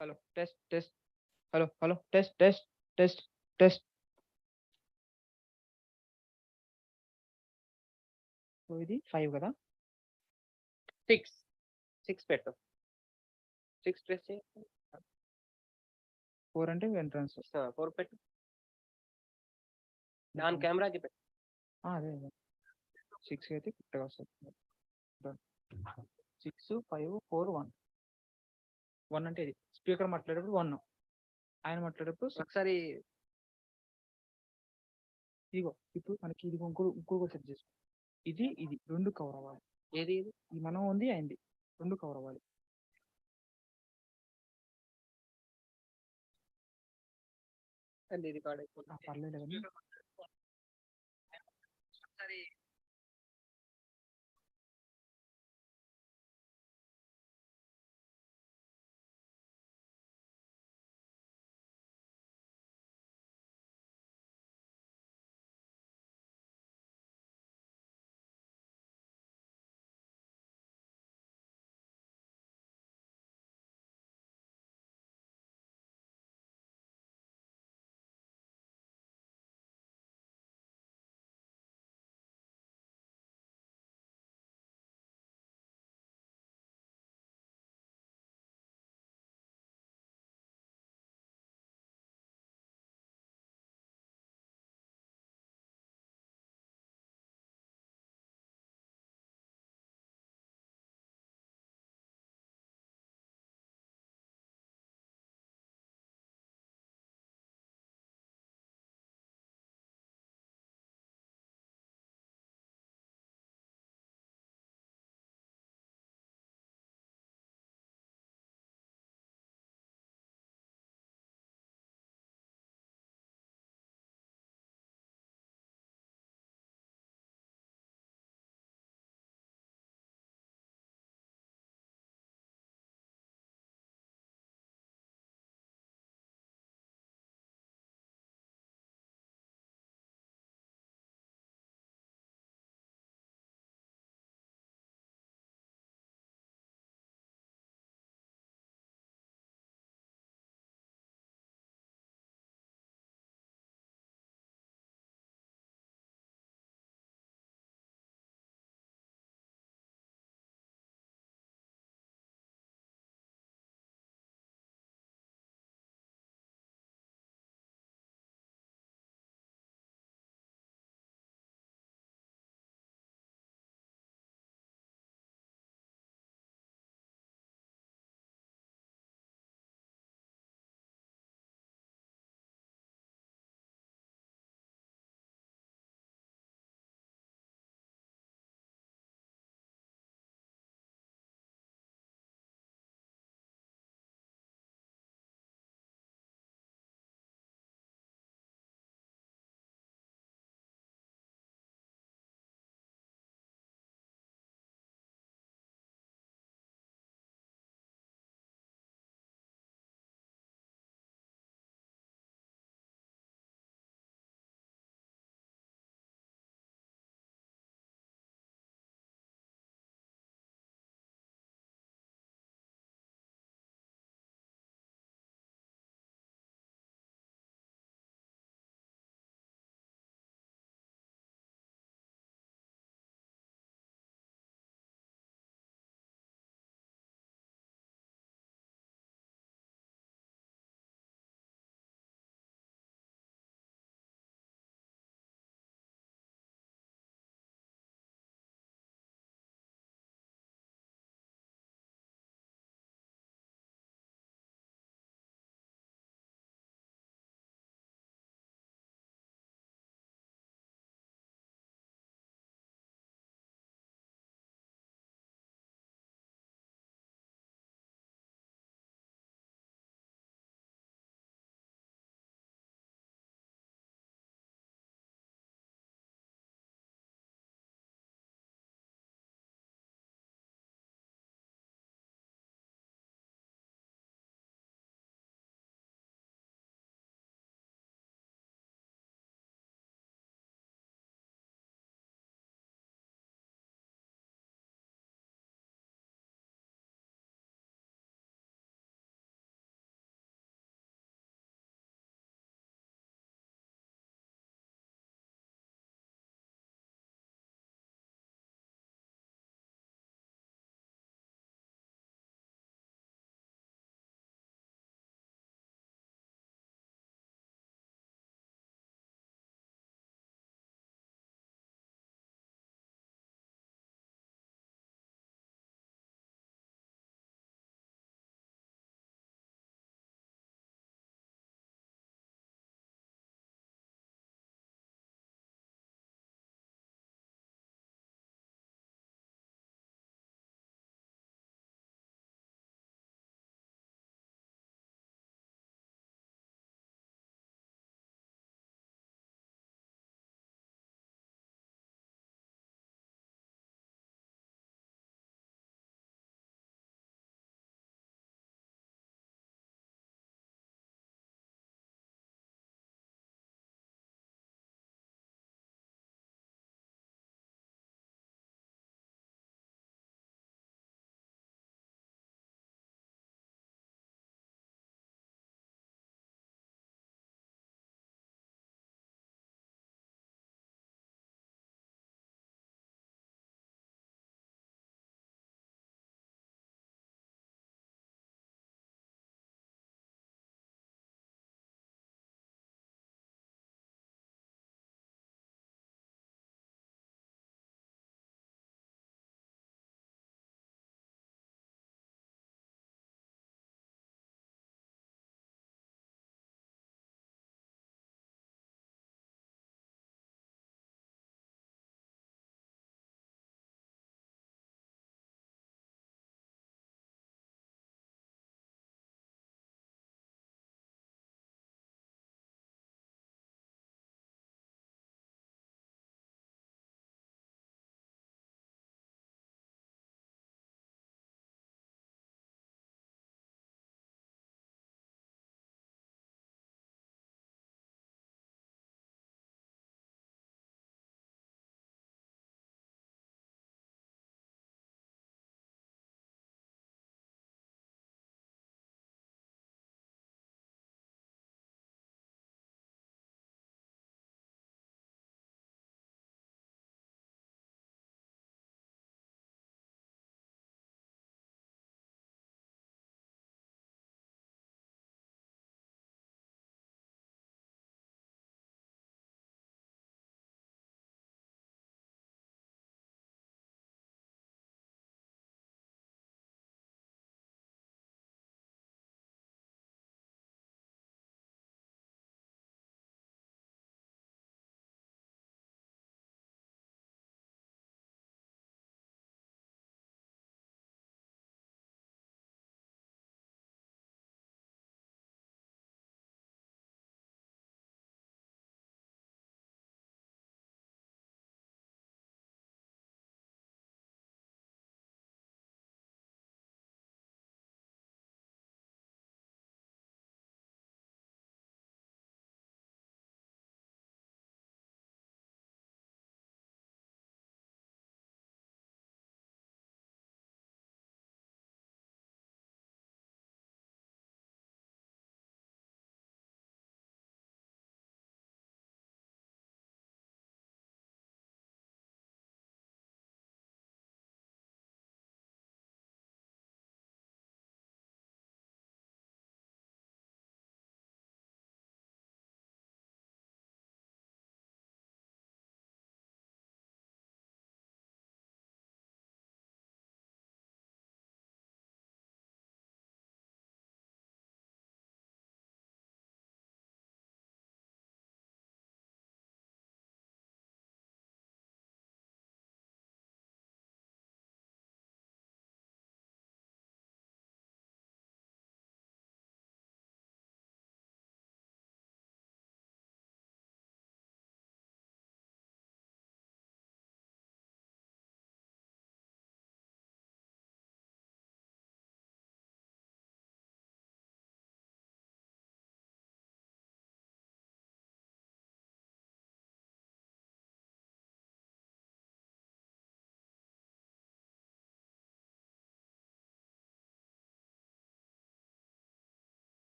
Hello test test. Hello hello test test test test. So ఇది 5 కదా. 6 6 పెట్టు. 6 press చేయి. 4 అంటే ఎంట్రన్స్. 4 పెట్టు. దాని కెమెరాకి పెట్టు. అదే అదే 6 అయితే కరెక్ట్గా వస్తుంది. 6 5 4 1. 1 అంటే ఇది స్పీకర్ మాట్లాడేటప్పుడు 1, ఆయన మాట్లాడేటప్పుడు 6. ఒకసారి ఇదిగో ఇప్పుడు మనకి ఇది ఇంకో సెట్ చేసుకో. ఇది ఇది రెండు కవర్ అవ్వాలి. ఏది ఇది ఈ మనం ఉంది అయింది రెండు కవర్ అవ్వాలి. అది రికార్డ్ అయిపోతుంది. పర్లేదు కానీ ఒకసారి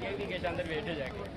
के अंदर बैठे जाके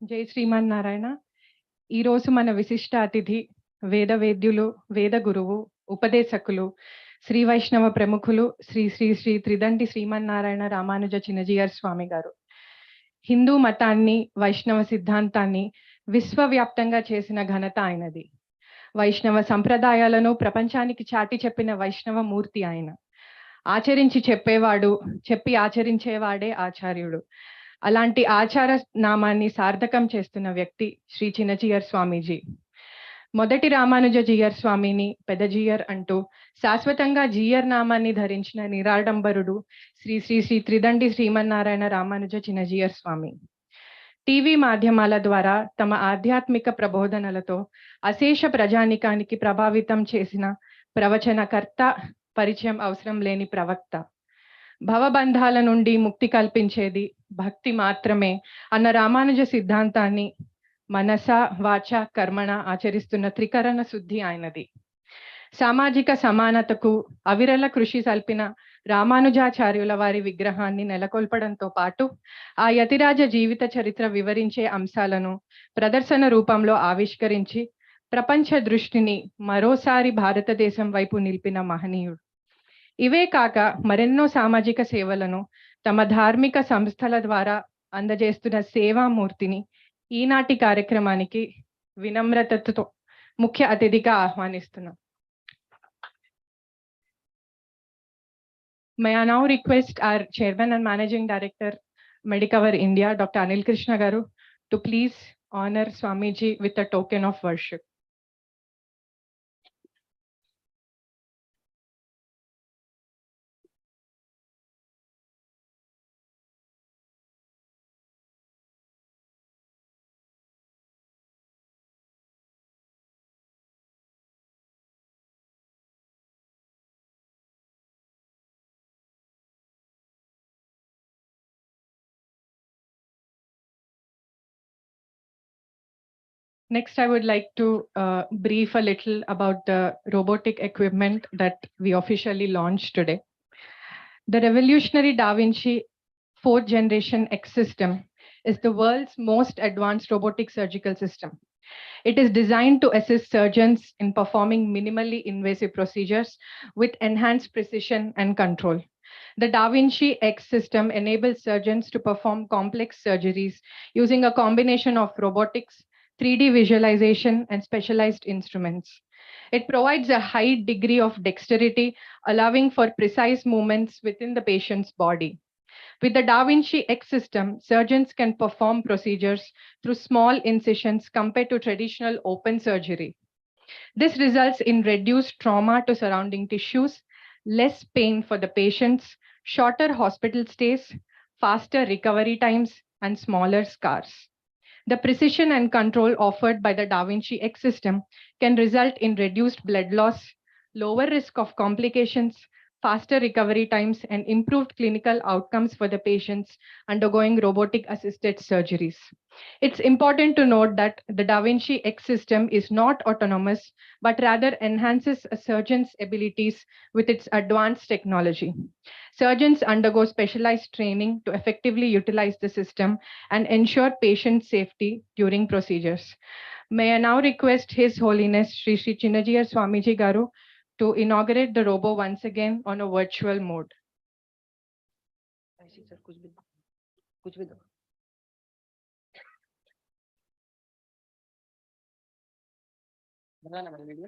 జై శ్రీమన్నారాయణ. ఈరోజు మన విశిష్ట అతిథి వేద వేద్యులు, వేద గురువు, ఉపదేశకులు, శ్రీ వైష్ణవ ప్రముఖులు శ్రీ శ్రీ శ్రీ త్రిదండి శ్రీమన్నారాయణ రామానుజ చిన్నజీయర్ స్వామి గారు. హిందూ మతాన్ని, వైష్ణవ సిద్ధాంతాన్ని విశ్వవ్యాప్తంగా చేసిన ఘనత ఆయనది. వైష్ణవ సంప్రదాయాలను ప్రపంచానికి చాటి చెప్పిన వైష్ణవ మూర్తి ఆయన. ఆచరించి చెప్పేవాడు, చెప్పి ఆచరించేవాడే ఆచార్యుడు. అలాంటి ఆచార నామాన్ని సార్థకం చేస్తున్న వ్యక్తి శ్రీ చిన్నజీయర్ స్వామీజీ. మొదటి రామానుజ జీయర్ స్వామిని పెదజీయర్ అంటూ శాశ్వతంగా జీయర్ నామాన్ని ధరించిన నిరాడంబరుడు శ్రీ శ్రీ శ్రీ త్రిదండి శ్రీమన్నారాయణ రామానుజ చిన్నజీయర్ స్వామి. టీవీ మాధ్యమాల ద్వారా తమ ఆధ్యాత్మిక ప్రబోధనలతో అశేష ప్రజానికానికి ప్రభావితం చేసిన ప్రవచనకర్త, పరిచయం అవసరం లేని ప్రవక్త. భవబంధాల నుండి ముక్తి కల్పించేది భక్తి మాత్రమే అన్న రామానుజ సిద్ధాంతాన్ని మనస, వాచ, కర్మణ ఆచరిస్తున్న త్రికరణ శుద్ధి ఆయనది. సామాజిక సమానతకు అవిరల కృషి సల్పిన రామానుజాచార్యుల వారి విగ్రహాన్ని నెలకొల్పడంతో పాటు ఆ యతిరాజ జీవిత చరిత్ర వివరించే అంశాలను ప్రదర్శన రూపంలో ఆవిష్కరించి ప్రపంచ దృష్టిని మరోసారి భారతదేశం వైపు నిలిపిన మహనీయుడు. ఇవే కాక మరెన్నో సామాజిక సేవలను తమ ధార్మిక సంస్థల ద్వారా అందజేస్తున్న సేవామూర్తిని ఈనాటి కార్యక్రమానికి వినమ్రతతో ముఖ్య అతిథిగా ఆహ్వానిస్తున్నాం. May I now request our Chairman and Managing Director, Medicover India, Dr. Anil Krishna Garu, to please honor Swamiji with a token of worship. Next, I would like to brief a little about the robotic equipment that we officially launched today. The revolutionary Da Vinci 4th generation X system is the world's most advanced robotic surgical system. It is designed to assist surgeons in performing minimally invasive procedures with enhanced precision and control. The Da Vinci X system enables surgeons to perform complex surgeries using a combination of robotics, 3D visualization, and specialized instruments. It provides a high degree of dexterity, allowing for precise movements within the patient's body. With the Da Vinci X system, surgeons can perform procedures through small incisions compared to traditional open surgery. This results in reduced trauma to surrounding tissues, less pain for the patients, shorter hospital stays, faster recovery times, and smaller scars. The precision and control offered by the Da Vinci X system can result in reduced blood loss, lower risk of complications, faster recovery times, and improved clinical outcomes for the patients undergoing robotic-assisted surgeries. It's important to note that the Da Vinci X system is not autonomous, but rather enhances a surgeon's abilities with its advanced technology. Surgeons undergo specialized training to effectively utilize the system and ensure patient safety during procedures. May I now request His Holiness Sri Sri Chinnajiyar Swamiji Garu to inaugurate the robo once again on a virtual mode. ऐसी sir कुछ भी दो. Banana మన video.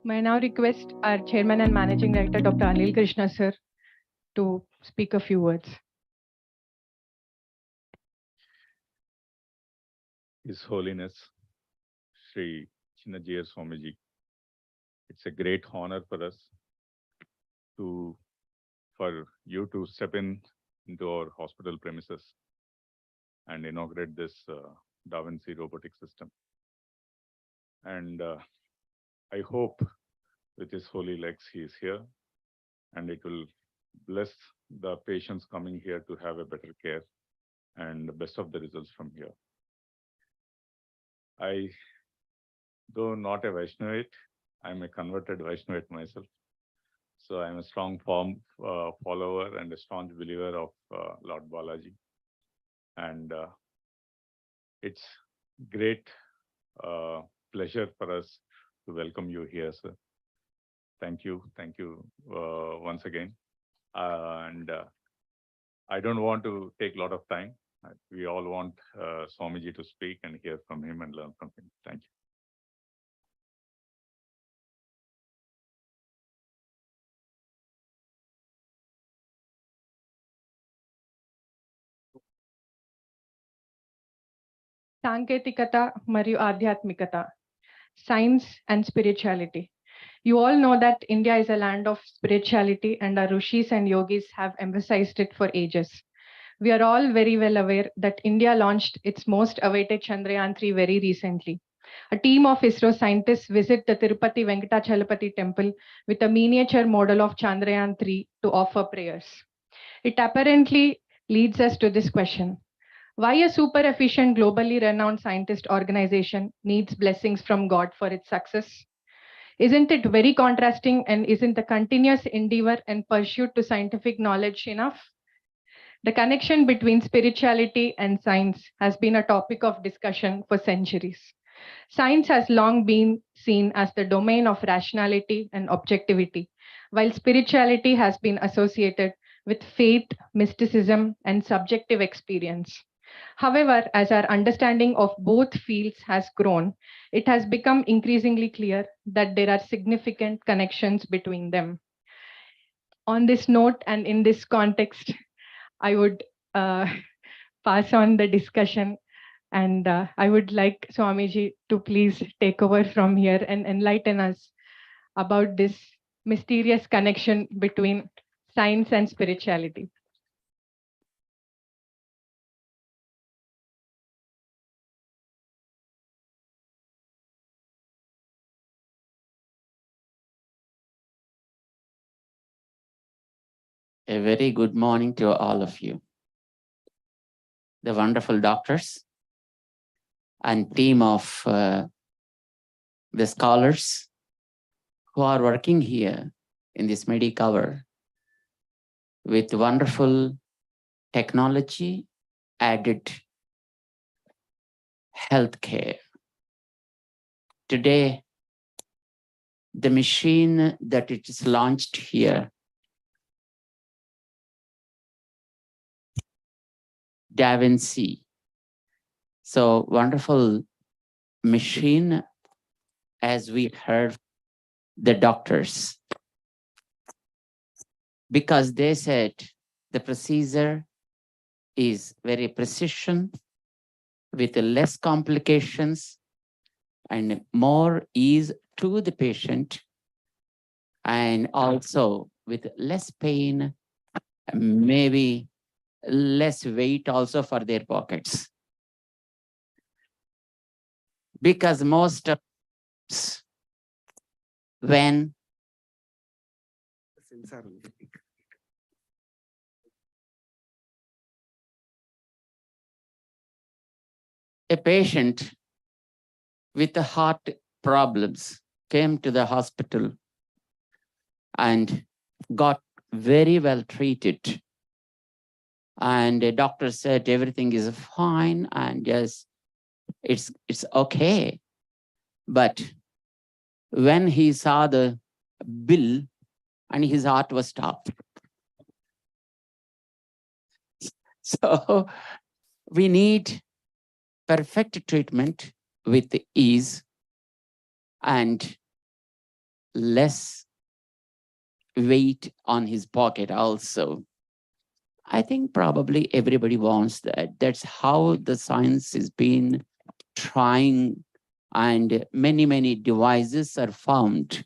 May I now request our Chairman and Managing Director, Dr. Anil Krishna, sir, to speak a few words. His Holiness Sri Chinnajiyar Swamiji. It's a great honor for us for you to step into our hospital premises and inaugurate this Da Vinci robotic system. And I hope with his holy legs he is here, and it will bless the patients coming here to have a better care and the best of the results from here. Though not a Vaishnavite, I'm a converted Vaishnavite myself. So I'm a strong follower and a strong believer of Lord Balaji. And it's great pleasure for us to welcome you here, sir. Thank you once again. And I don't want to take a lot of time. We all want Swamiji to speak and hear from him and learn from him. Thank you. సాంకేతికత మరియు ఆధ్యాత్మికత, science and spirituality. You all know that India is a land of spirituality, and our rishis and yogis have emphasized it for ages. We are all very well aware that India launched its most awaited Chandrayaan-3 very recently. A team of ISRO scientists visit the Tirupati Venkatachalapati temple with a miniature model of Chandrayaan-3 to offer prayers. It apparently leads us to this question: why a super efficient, globally renowned scientist organization needs blessings from God for its success? Isn't it very contrasting, and isn't the continuous endeavor and pursuit to scientific knowledge enough? The connection between spirituality and science has been a topic of discussion for centuries. Science has long been seen as the domain of rationality and objectivity, while spirituality has been associated with faith, mysticism, and subjective experience. However, as our understanding of both fields has grown, it has become increasingly clear that there are significant connections between them. On this note, and in this context, I would pass on the discussion, and I would like Swamiji to please take over from here and enlighten us about this mysterious connection between science and spirituality. A very good morning to all of you, the wonderful doctors and team of the scholars who are working here in this Medicover with wonderful technology added healthcare. Today, the machine that it is launched here Da Vinci. So wonderful machine, as we heard the doctors, because they said the procedure is very precision with less complications and more ease to the patient, and also with less pain, maybe less weight also for their pockets. Because most of when a patient with the heart problems came to the hospital and got very well treated, and the doctor said everything is fine and yes, it's okay. But when he saw the bill, and his heart was stopped. So we need perfect treatment with ease and less weight on his pocket also. I think probably everybody wants that. That's how the science has been trying, and many devices are found.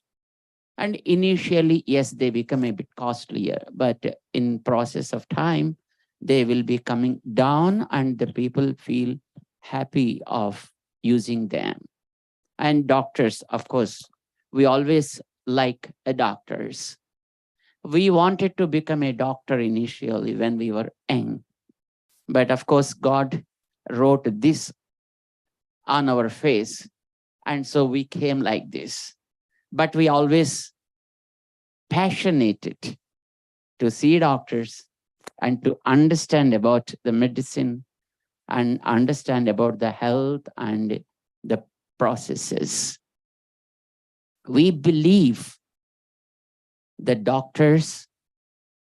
And initially, yes, they become a bit costlier, but in process of time, they will be coming down and the people feel happy of using them. And doctors, of course, we always like doctors. We wanted to become a doctor initially when we were young. But of course, God wrote this on our face. And so we came like this. But we always passionate to see doctors and to understand about the medicine and understand about the health and the processes. We believe the doctors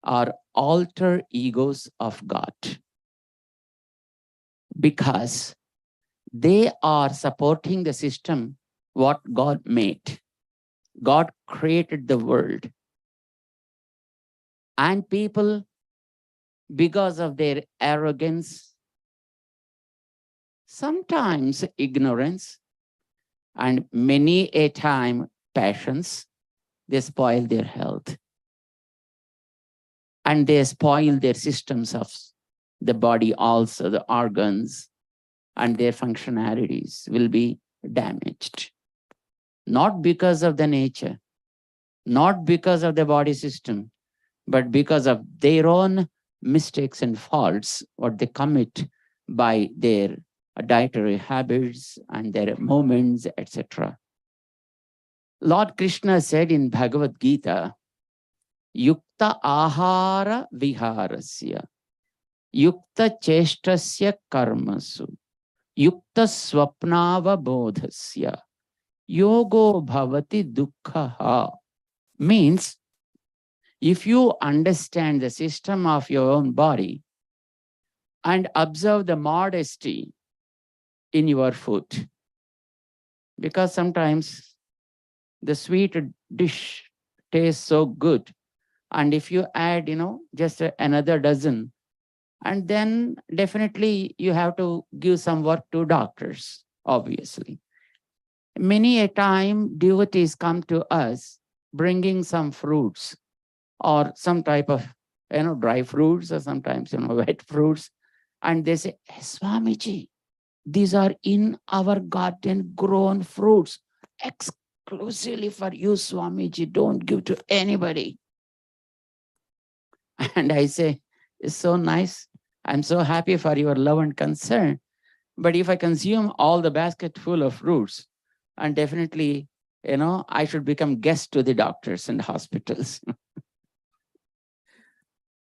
are alter egos of God, because they are supporting the system what God made. God created the world. And people, because of their arrogance, sometimes ignorance, and many a time passions, they spoil their health. And they spoil their systems of the body also, the organs, and their functionalities will be damaged. Not because of the nature, not because of the body system, but because of their own mistakes and faults, what they commit by their dietary habits and their movements, etc. Lord Krishna said in Bhagavad Gita, Yukta ahara viharasya, Yukta cheshtasya karmasu, Yukta swapnava bodhasya, Yogo bhavati dukkha. Means, if you understand the system of your own body and observe the modesty in your food, because sometimes the sweet dish tastes so good, and if you add, just another dozen, and then definitely you have to give some work to doctors, obviously. Many a time devotees come to us bringing some fruits or some type of, dry fruits, or sometimes, wet fruits. And they say, hey, Swamiji, these are in our garden grown fruits, exclusively for you, Swamiji, don't give to anybody. And I say, it's so nice. I'm so happy for your love and concern. But if I consume all the basket full of fruits, and definitely, I should become guest to the doctors and hospitals.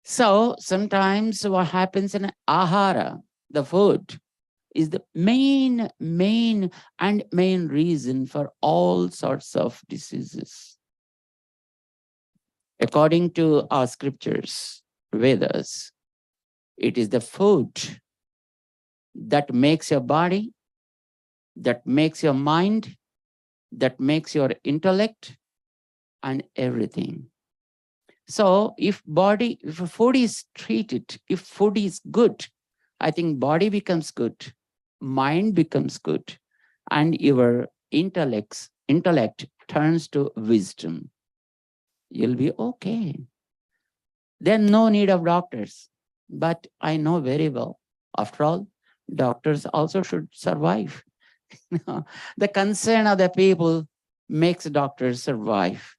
So sometimes what happens in ahara, the food, is the main reason for all sorts of diseases. According to our scriptures, Vedas, it is the food that makes your body, that makes your mind, that makes your intellect and everything. So if food is treated, if food is good, I think body becomes good, mind becomes good, and your intellect turns to wisdom. You'll be okay. Then no need of doctors. But I know very well, after all, doctors also should survive. The concern of the people makes doctors survive.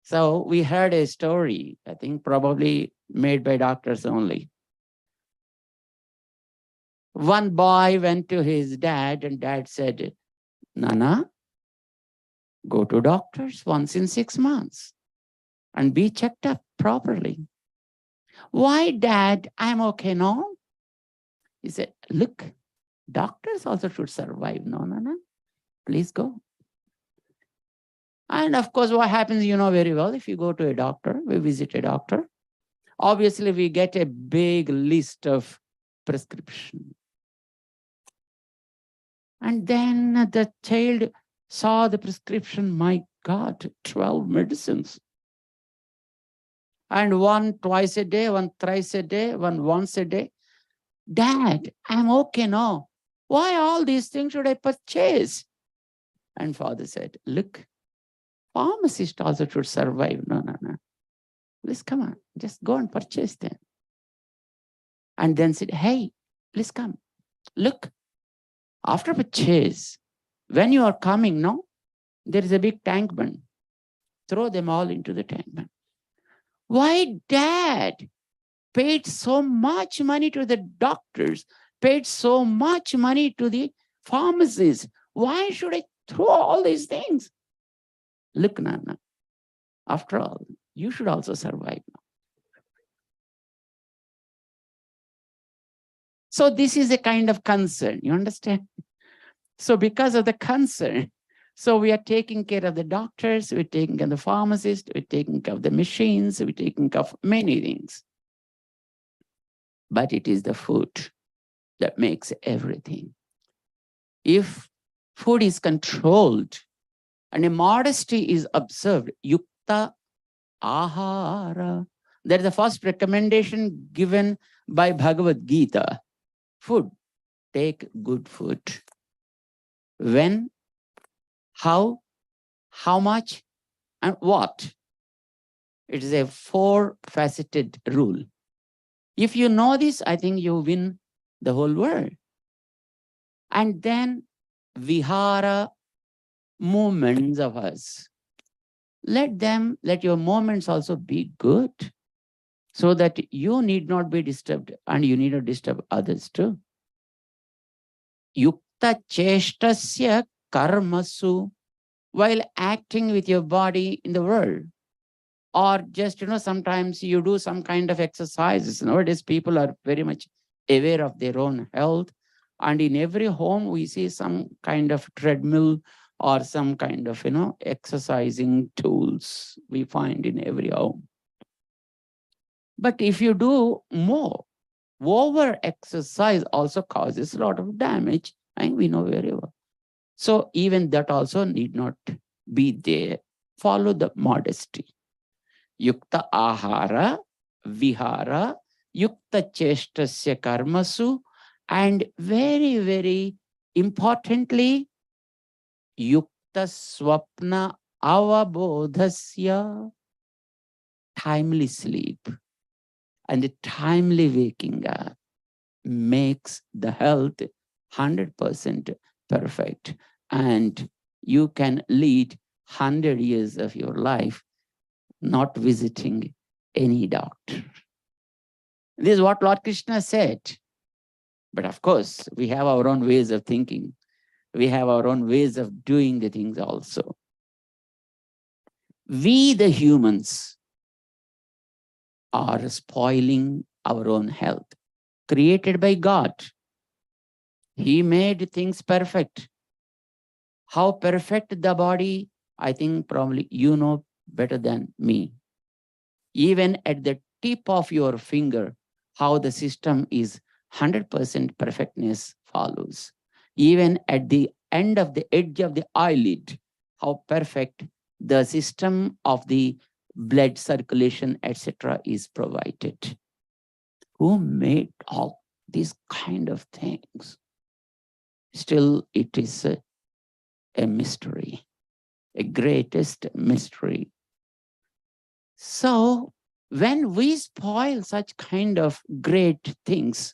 So we heard a story, I think probably made by doctors only. One boy went to his dad and dad said, Nana, go to doctors once in 6 months and be checked up properly. Why, Dad? I'm okay now. He said, look, doctors also should survive. No, please go. And of course, what happens, you know very well, if you go to a doctor, we visit a doctor, obviously we get a big list of prescription. And then the child saw the prescription, my God, 12 medicines. And one twice a day, one thrice a day, one once a day. Dad, I'm okay now. Why all these things should I purchase? And father said, look, pharmacist also should survive. No. Please come on, just go and purchase them. And then said, hey, please come. Look, after purchase, when you are coming, no, there is a big tank bun. Throw them all into the tank bun. Why, Dad? Paid so much money to the doctors, paid so much money to the pharmacists. Why should I throw all these things? Look, Nana, after all, you should also survive now. So this is a kind of concern, you understand? So because of the concern, so we are taking care of the doctors, we're taking care of the pharmacists, we're taking care of the machines, we're taking care of many things. But it is the food that makes everything. If food is controlled and a modesty is observed, yukta ahara, that is the first recommendation given by Bhagavad Gita. Food, take good food. When, how much, and what? It is a 4-faceted rule. If you know this, I think you win the whole world. And then vihara, movements of us. Let your movements also be good, so that you need not be disturbed and you need not disturb others too. Yukta cheshtasya karmasu, while acting with your body in the world. Or just, sometimes you do some kind of exercises. Nowadays, people are very much aware of their own health. And in every home, we see some kind of treadmill or some kind of, exercising tools we find in every home. But if you do more, over exercise also causes a lot of damage, and we know very well. So even that also need not be there. Follow the modesty. Yukta ahara, vihara, yukta cheshtasya karmasu, and very, very importantly, yukta swapna avabodhasya, timely sleep and the timely waking up makes the health 100% perfect, and you can lead 100 years of your life not visiting any doctor. This is what Lord Krishna said. But of course, we have our own ways of thinking. We have our own ways of doing the things also. We, the humans, are spoiling our own health, created by God. He made things perfect. How perfect the body, I think probably you know better than me. Even at the tip of your finger, how the system is 100% perfectness follows. Even at the end of the edge of the eyelid, how perfect the system of the blood circulation, etc., is provided. Who made all these kind of things? Still, it is a mystery, a greatest mystery. So, when we spoil such kind of great things,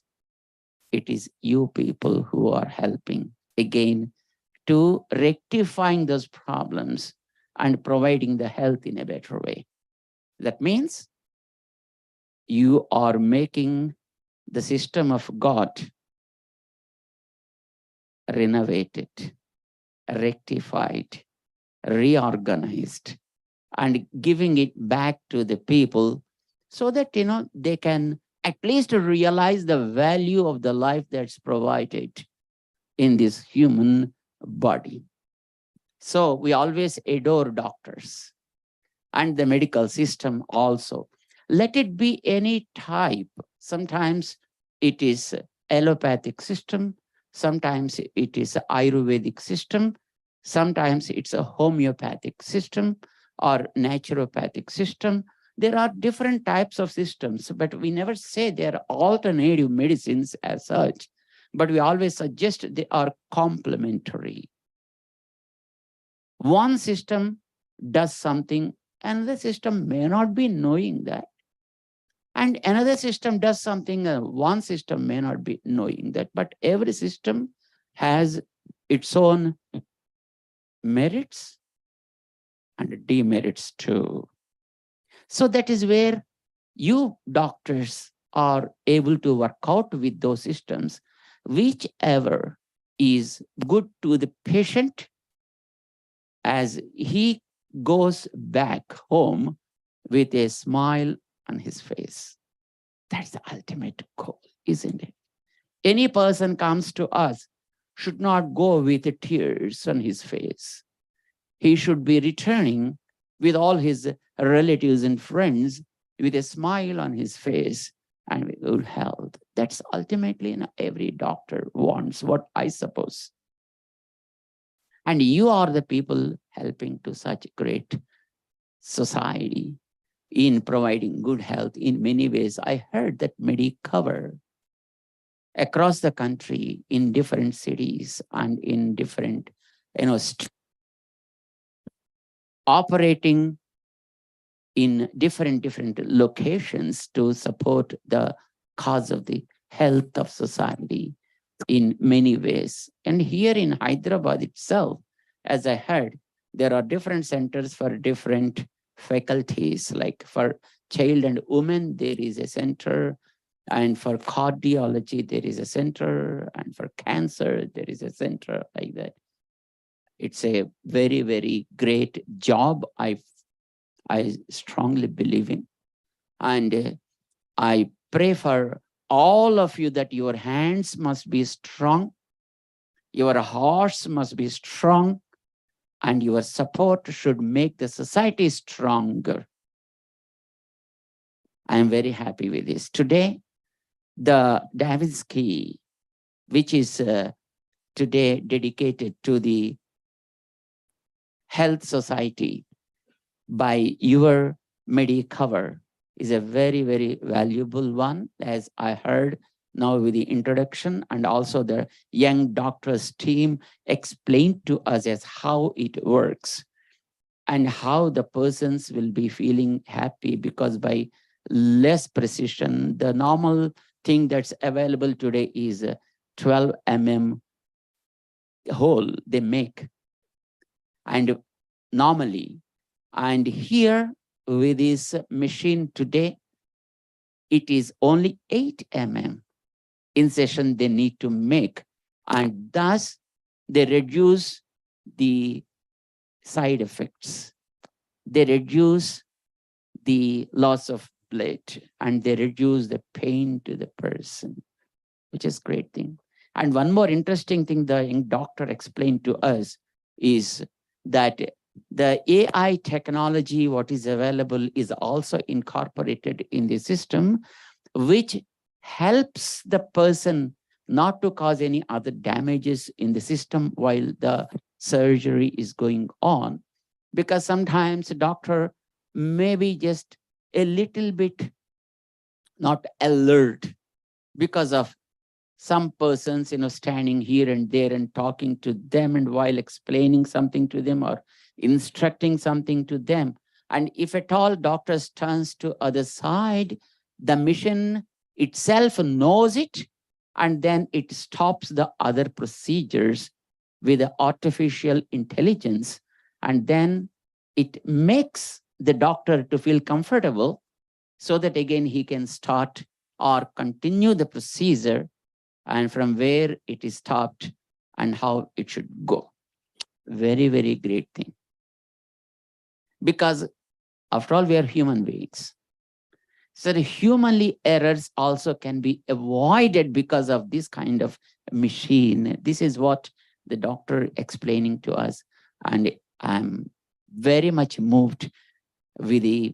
it is you people who are helping again to rectifying those problems and providing the health in a better way. That means you are making the system of God renovated, rectified, reorganized, and giving it back to the people so that, they can at least realize the value of the life that's provided in this human body. So we always adore doctors and the medical system also. Let it be any type. Sometimes it is allopathic system, sometimes it is Ayurvedic system, sometimes it's a homeopathic system or naturopathic system. There are different types of systems, but we never say they are alternative medicines as such, but we always suggest they are complementary. One system does something, another system may not be knowing that. And another system does something, one system may not be knowing that, but every system has its own merits and demerits too. So that is where you doctors are able to work out with those systems, whichever is good to the patient as he goes back home with a smile on his face. That's the ultimate goal, isn't it? Any person comes to us should not go with tears on his face. He should be returning with all his relatives and friends with a smile on his face and with good health. That's ultimately every doctor wants, what I suppose. And you are the people helping to such great society in providing good health in many ways. I heard that Medicover across the country in different cities and in different, operating in different locations to support the cause of the health of society in many ways. And here in Hyderabad itself, as I heard, there are different centers for different faculties, like for child and women, there is a center, and for cardiology, there is a center, and for cancer, there is a center like that. It's a very, very great job I strongly believe in. And I pray for all of you that your hands must be strong, your hearts must be strong, and your support should make the society stronger. I am very happy with this. Today, the Da Vinci, which is today dedicated to the health society by your Medicover, is a very, very valuable one, as I heard now with the introduction, and also the young doctors team explained to us as how it works and how the persons will be feeling happy, because by less precision, the normal thing that's available today is a 12 mm hole they make, and normally, and here with this machine today, it is only 8 mm incision they need to make, and thus they reduce the side effects, they reduce the loss of blood, and they reduce the pain to the person, which is a great thing. And one more interesting thing the young doctor explained to us is that the AI technology, what is available, is also incorporated in the system, which helps the person not to cause any other damages in the system while the surgery is going on. Because sometimes a doctor may be just a little bit not alert because of some persons, standing here and there and talking to them, and while explaining something to them or instructing something to them. And if at all doctors turns to other side, the mission itself knows it, and then it stops the other procedures with the artificial intelligence. And then it makes the doctor to feel comfortable so that again he can start or continue the procedure and from where it is stopped and how it should go. Very, very great thing. Because after all, we are human beings. So the humanly errors also can be avoided because of this kind of machine. This is what the doctor explaining to us. And I'm very much moved with the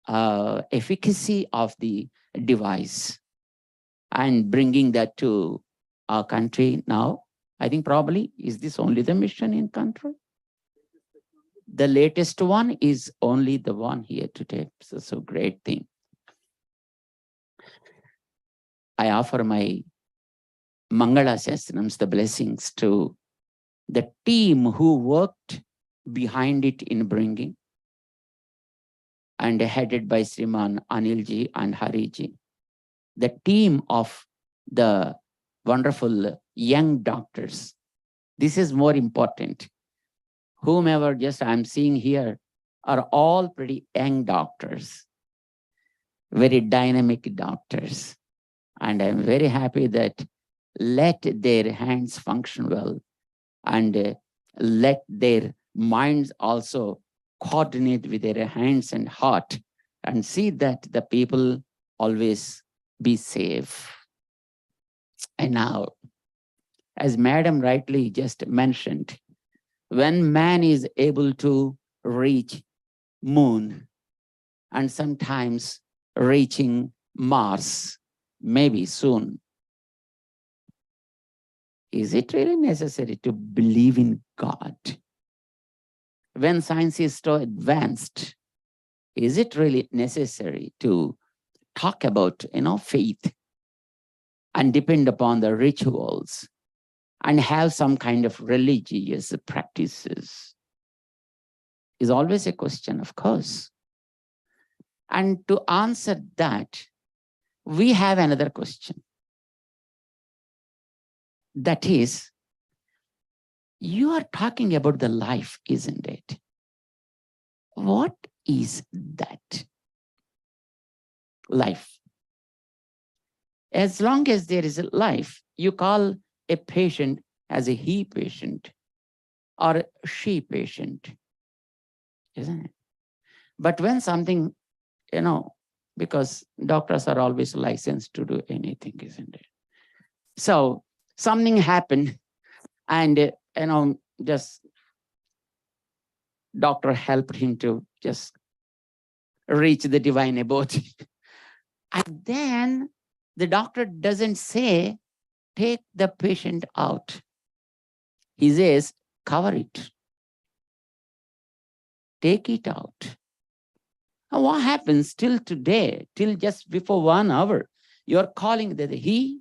efficacy of the device and bringing that to our country now. I think probably, is this only the mission in country? The latest one is only the one here today. So great thing. I offer my Mangala Shastranams, the blessings to the team who worked behind it in bringing, and headed by Sriman Anilji and Hariji. The team of the wonderful young doctors. This is more important. Whomever just I'm seeing here are all pretty young doctors, very dynamic doctors. And I'm very happy that let their hands function well and let their minds also coordinate with their hands and heart, and see that the people always be safe. And now, as Madam rightly just mentioned, when man is able to reach moon and sometimes reaching Mars, maybe soon, is it really necessary to believe in God? When science is so advanced, is it really necessary to talk about, faith and depend upon the rituals and have some kind of religious practices? Is always a question, of course. And to answer that, we have another question. That is, you are talking about the life, isn't it? What is that? Life. As long as there is a life, you call a patient as a he patient or a she patient, isn't it? But when something, because doctors are always licensed to do anything, isn't it? So something happened and, just doctor helped him to just reach the divine abode. And then the doctor doesn't say, take the patient out. He says, cover it. Take it out. And what happens till today, till just before 1 hour, you're calling that he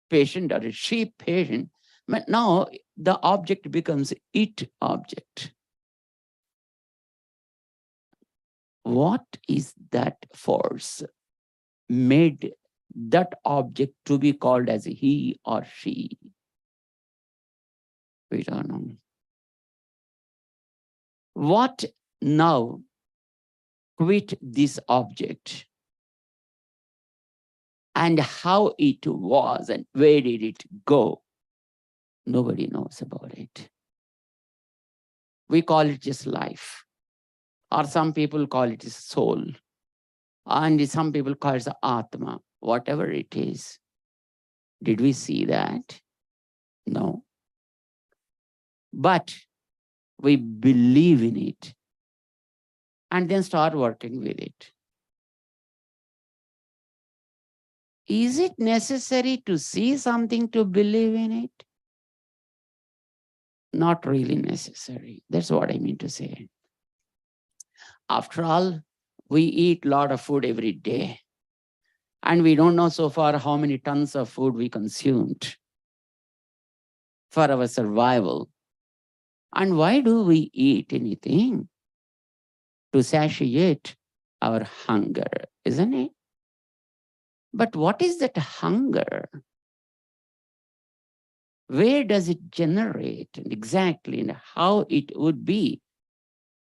patient or a she patient, but now the object becomes it object. What is that force made that object to be called as he or she? We don't know. What now quit this object? And how it was and where did it go? Nobody knows about it. We call it just life. Or some people call it soul. And some people call it Atma, whatever it is. Did we see that? No. But we believe in it and then start working with it. Is it necessary to see something to believe in it? Not really necessary. That's what I mean to say. After all, we eat a lot of food every day. And we don't know so far how many tons of food we consumed for our survival. And why do we eat anything? To satiate our hunger, isn't it? But what is that hunger? Where does it generate and exactly and how it would be?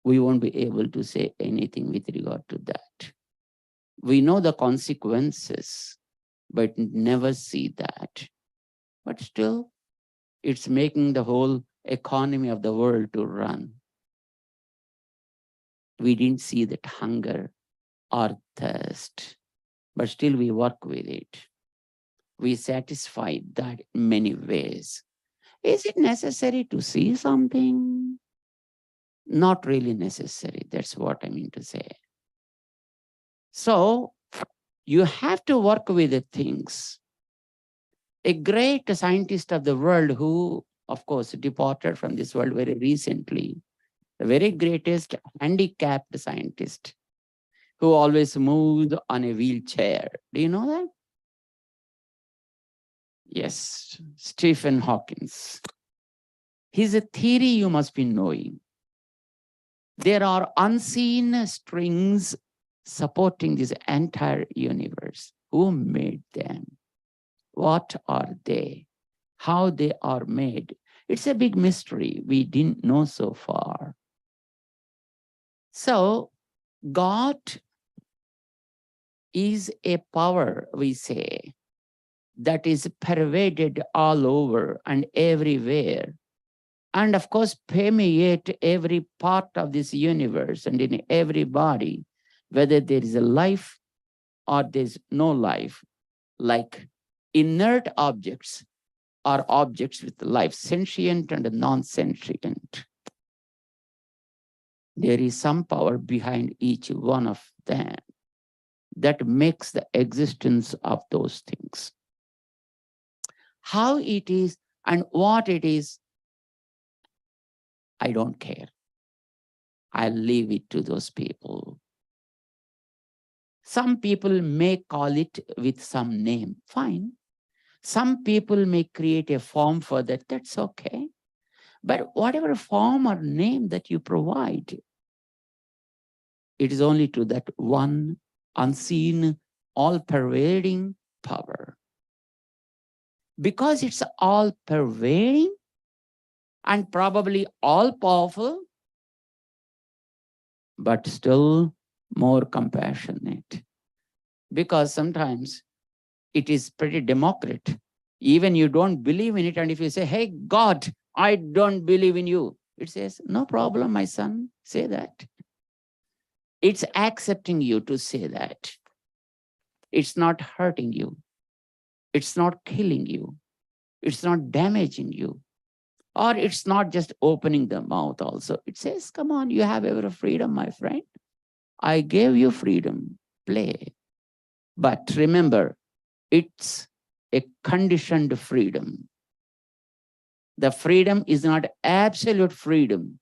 We won't be able to say anything with regard to that. We know the consequences, but never see that. But still, it's making the whole economy of the world to run. We didn't see that hunger or thirst, but still we work with it. We satisfy that in many ways. Is it necessary to see something? Not really necessary. That's what I mean to say. So you have to work with the things. A great scientist of the world who, of course, departed from this world very recently, the very greatest handicapped scientist who always moved on a wheelchair. Do you know that? Yes, Stephen Hawking. His theory you must be knowing. There are unseen strings supporting this entire universe. Who made them? What are they? How they are made? It's a big mystery we didn't know so far. So God is a power, we say, that is pervaded all over and everywhere. And of course, permeate every part of this universe and in every body, whether there is a life or there's no life, like inert objects are objects with life, sentient and non-sentient. There is some power behind each one of them that makes the existence of those things. How it is and what it is, I don't care. I'll leave it to those people. Some people may call it with some name, fine. Some people may create a form for that, that's okay. But whatever form or name that you provide, it is only to that one unseen, all-pervading power. Because it's all-pervading and probably all-powerful, but still more compassionate. Because sometimes it is pretty democratic. Even you don't believe in it, and if you say, hey, God, I don't believe in you, it says, no problem, my son, say that. It's accepting you to say that. It's not hurting you. It's not killing you. It's not damaging you. Or it's not just opening the mouth also. It says, come on, you have every freedom, my friend. I gave you freedom, play. But remember, it's a conditioned freedom. The freedom is not absolute freedom.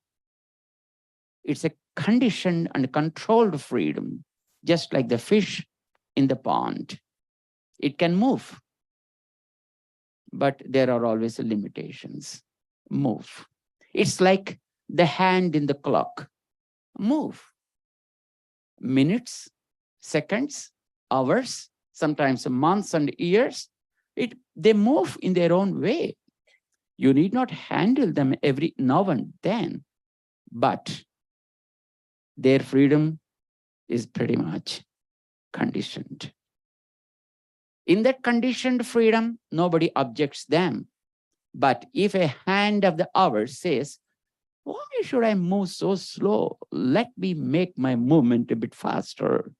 It's a conditioned and controlled freedom, just like the fish in the pond. It can move, but there are always limitations. Move. It's like the hand in the clock. Move. Minutes, seconds, hours, sometimes months and years, they move in their own way. You need not handle them every now and then, but their freedom is pretty much conditioned. In that conditioned freedom, nobody objects them. But if a hand of the hour says, why should I move so slow? Let me make my movement a bit faster.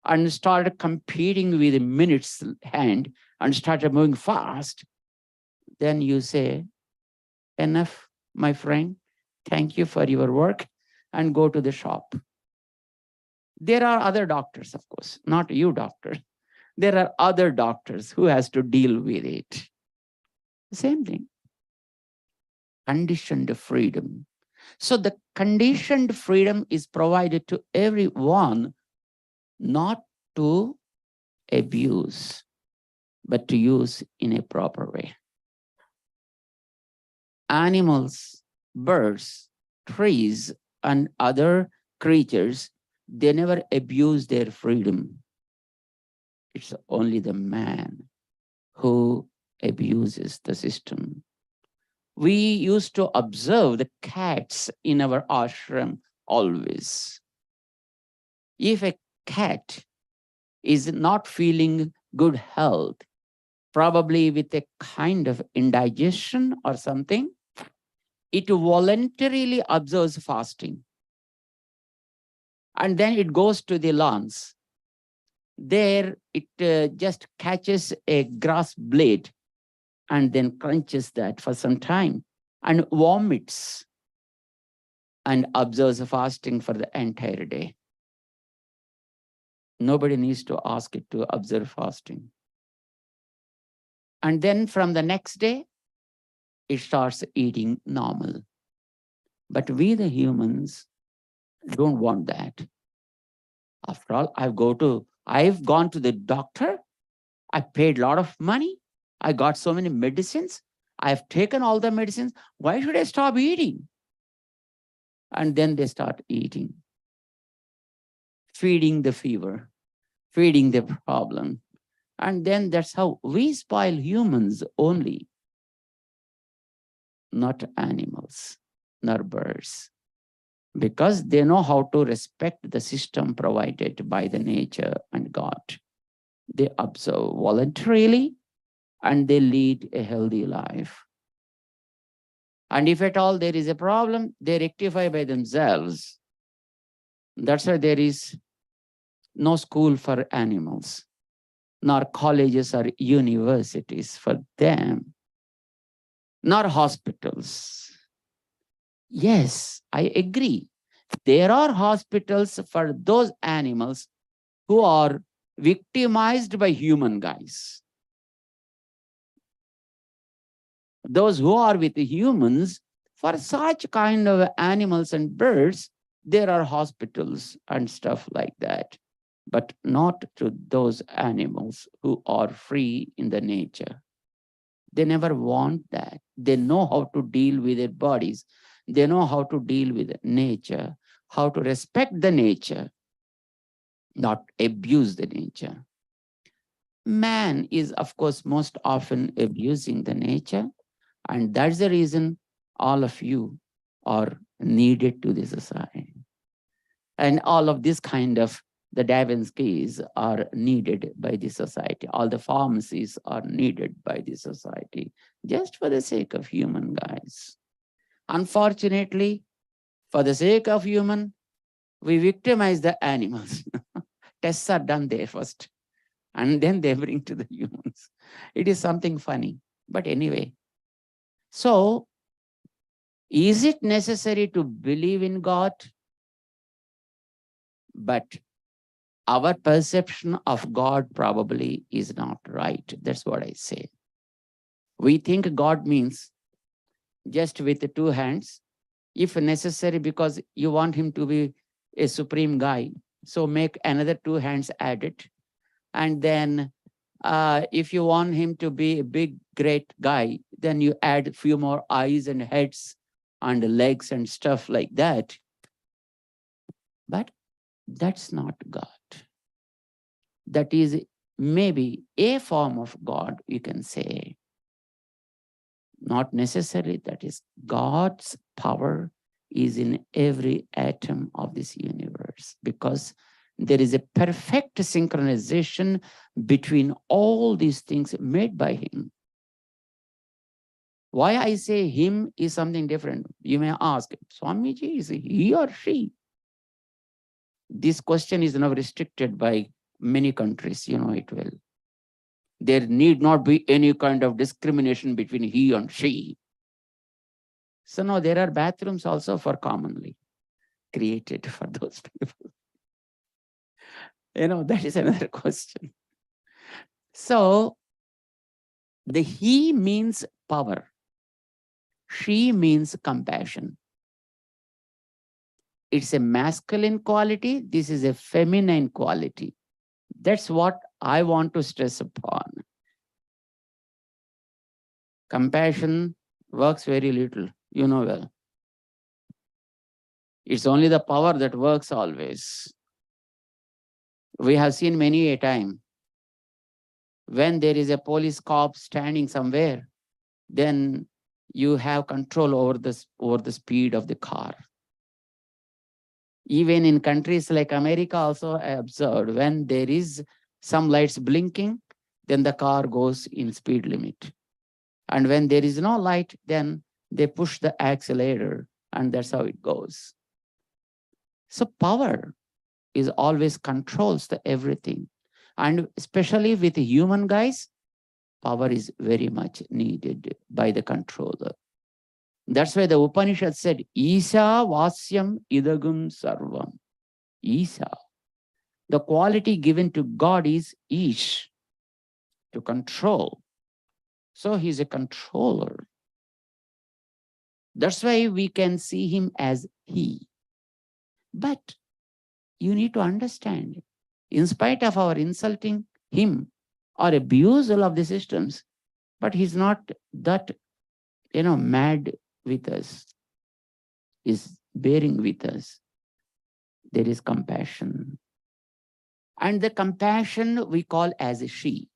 And started competing with a minute's hand and started moving fast. Then you say, enough, my friend. Thank you for your work, and go to the shop. There are other doctors, of course, not you, doctor. There are other doctors who has to deal with it. Same thing. Conditioned freedom. So the conditioned freedom is provided to everyone, not to abuse, but to use in a proper way. Animals, birds, trees, and other creatures, they never abuse their freedom. It's only the man who abuses the system. We used to observe the cats in our ashram always. If a cat is not feeling good health, probably with a kind of indigestion or something, it voluntarily observes fasting. And then it goes to the lawns. There it just catches a grass blade and then crunches that for some time and vomits and observes fasting for the entire day. Nobody needs to ask it to observe fasting. And then from the next day, it starts eating normal. But we, the humans, don't want that. After all, I've gone to the doctor. I paid a lot of money. I got so many medicines. I've taken all the medicines. Why should I stop eating? And then they start eating, feeding the fever, feeding the problem. And then that's how we spoil humans only, not animals, nor birds, because they know how to respect the system provided by the nature and God. They observe voluntarily and they lead a healthy life. And if at all there is a problem, they rectify by themselves. That's why there is no school for animals, nor colleges or universities for them, nor hospitals. Yes, I agree. There are hospitals for those animals who are victimized by human guys. Those who are with humans, for such kind of animals and birds, there are hospitals and stuff like that, but not to those animals who are free in the nature. They never want that. They know how to deal with their bodies. They know how to deal with nature, how to respect the nature, not abuse the nature. Man is, of course, most often abusing the nature. And that's the reason all of you are needed to the society. And all of this kind of the Davinskis are needed by the society. All the pharmacies are needed by the society, just for the sake of human guys. Unfortunately, for the sake of human, we victimize the animals. Tests are done there first, and then they bring to the humans. It is something funny, but anyway. So, is it necessary to believe in God? But our perception of God probably is not right. That's what I say. We think God means just with the two hands, if necessary, because you want him to be a supreme guy. So make another two hands added. And then if you want him to be a big, great guy, then you add a few more eyes and heads and legs and stuff like that. But that's not God. That is maybe a form of God, you can say. Not necessarily that is. God's power is in every atom of this universe, because there is a perfect synchronization between all these things made by him. Why I say him is something different. You may ask, Swamiji, is he or she? This question is now restricted by many countries, you know it well. There need not be any kind of discrimination between he and she. So now there are bathrooms also for commonly created for those people. You know, that is another question. So the he means power. She means compassion. It's a masculine quality. This is a feminine quality. That's what I want to stress upon. Compassion works very little, you know well. It's only the power that works always. We have seen many a time when there is a police cop standing somewhere, then you have control over the speed of the car. Even in countries like America also, I observed when there is some lights blinking, then the car goes in speed limit. And when there is no light, then they push the accelerator, and that's how it goes. So power is always controls the everything. And especially with human guys, power is very much needed by the controller. That's why the Upanishad said, Isha Vasyam Idagum Sarvam. Isha. The quality given to God is Ish, to control. So he's a controller. That's why we can see him as he. But you need to understand, in spite of our insulting him or abusal of the systems, but he's not that, mad with us. He's bearing with us. There is compassion. And the compassion we call as a she.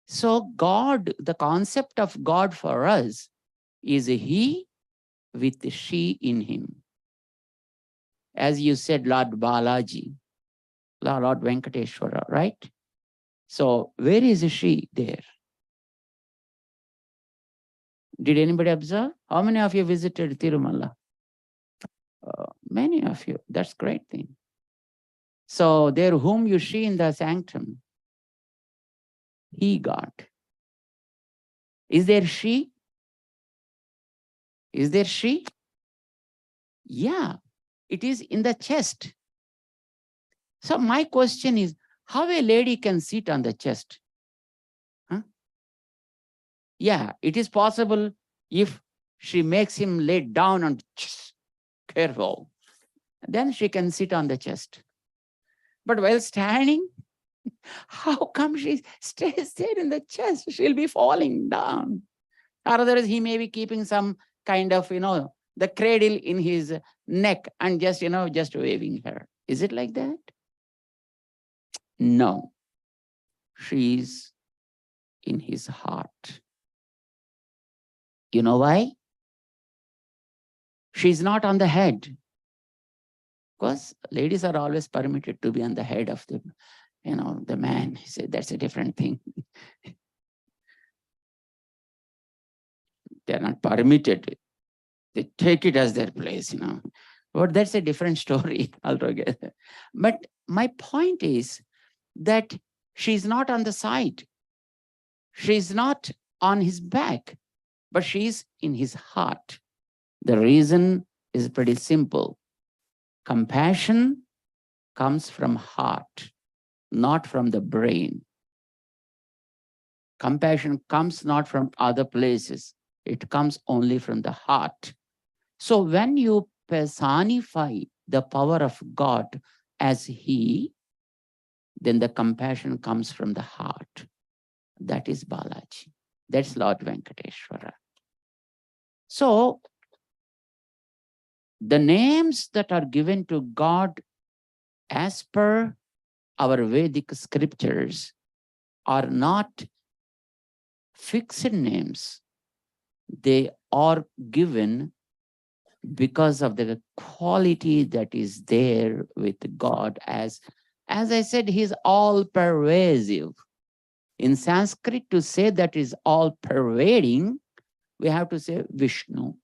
So God, the concept of God for us is a he with a she in him. As you said, Lord Balaji, Lord Venkateshwara, right? So where is a she there? Did anybody observe? How many of you visited Tirumala? Many of you. That's a great thing. So there whom you see in the sanctum, he God. Is there she? Is there she? Yeah, it is in the chest. So my question is, how a lady can sit on the chest? Huh? Yeah, it is possible if she makes him lay down on chest, careful, then she can sit on the chest. But while standing, how come she stays there in the chest? She'll be falling down. Or otherwise, he may be keeping some kind of, the cradle in his neck and just, just waving her. Is it like that? No. She's in his heart. You know why? She's not on the head. Because ladies are always permitted to be on the head of the, the man. He said, that's a different thing. They're not permitted. They take it as their place, But that's a different story altogether. But my point is that she's not on the side. She's not on his back, but she's in his heart. The reason is pretty simple. Compassion comes from heart, not from the brain. Compassion comes not from other places. It comes only from the heart. So when you personify the power of God as he, then the compassion comes from the heart. That is Balaji. That's Lord Venkateshwara. So the names that are given to God as per our Vedic scriptures are not fixed names. They are given because of the quality that is there with God. As I said, he's all pervasive. In Sanskrit, to say that is all pervading, we have to say Vishnu.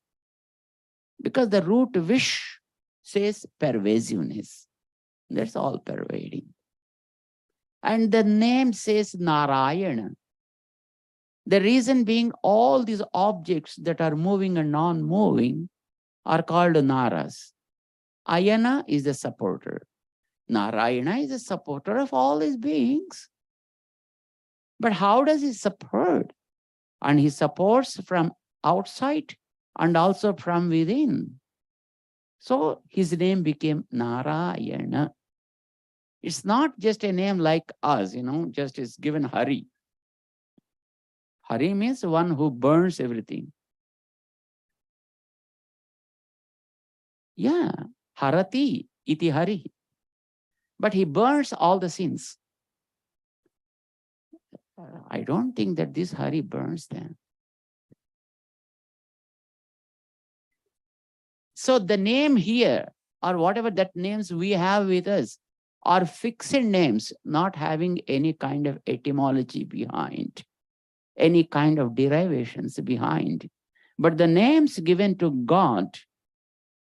Because the root Vish says pervasiveness. That's all pervading. And the name says Narayana. The reason being all these objects that are moving and non-moving are called Naras. Ayana is the supporter. Narayana is the supporter of all these beings. But how does he support? And he supports from outside and also from within. So his name became Narayana. It's not just a name like us, just is given Hari. Hari means one who burns everything. Yeah, Harati iti Hari. But he burns all the sins. I don't think that this Hari burns them. So the name here, or whatever that names we have with us, are fixed names, not having any kind of etymology behind, any kind of derivations behind. But the names given to God,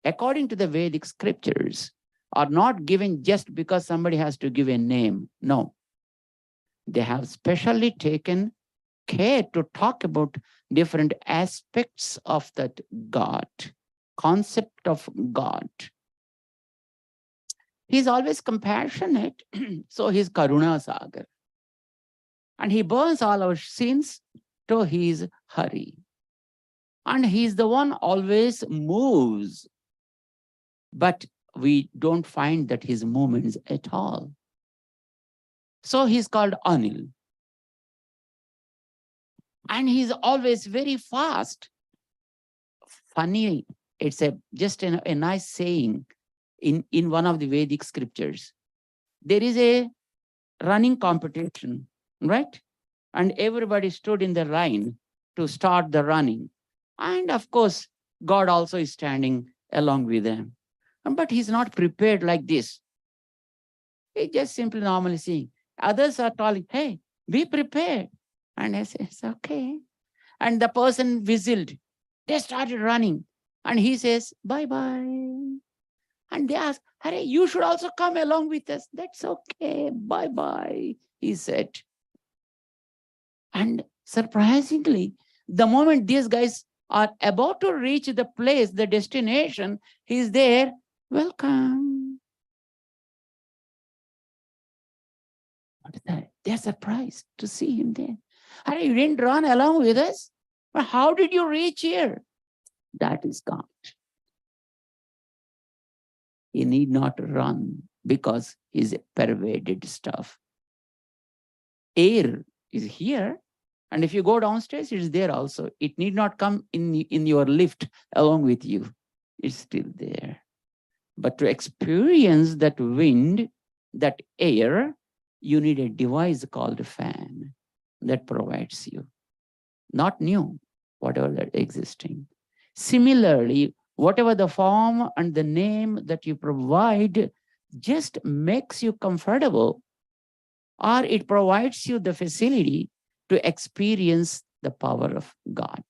according to the Vedic scriptures, are not given just because somebody has to give a name. No. They have specially taken care to talk about different aspects of that God, concept of God. He's always compassionate, so he's Karuna Sagar. And he burns all our sins to his Hari. And he's the one always moves, but we don't find that his movements at all. So he's called Anil. And he's always very fast. Funny, it's just a nice saying in one of the Vedic scriptures. There is a running competition, right? And everybody stood in the line to start the running. And of course, God also is standing along with them. But he's not prepared like this. He's just simply normally saying. Others are telling, hey, be prepared. And I say, it's okay. And the person whistled. They started running. And he says, bye-bye. And they ask, Hare, you should also come along with us. That's okay. Bye-bye, he said. And surprisingly, the moment these guys are about to reach the place, the destination, he's there. Welcome. They're surprised to see him there. Hare, you didn't run along with us? But how did you reach here? That is God. He need not run because he's pervaded stuff. Air is here, and if you go downstairs, it's there also. It need not come in your lift along with you. It's still there. But to experience that wind, that air, you need a device called a fan that provides you. Not new, whatever that existing. Similarly, whatever the form and the name that you provide just makes you comfortable, or it provides you the facility to experience the power of God.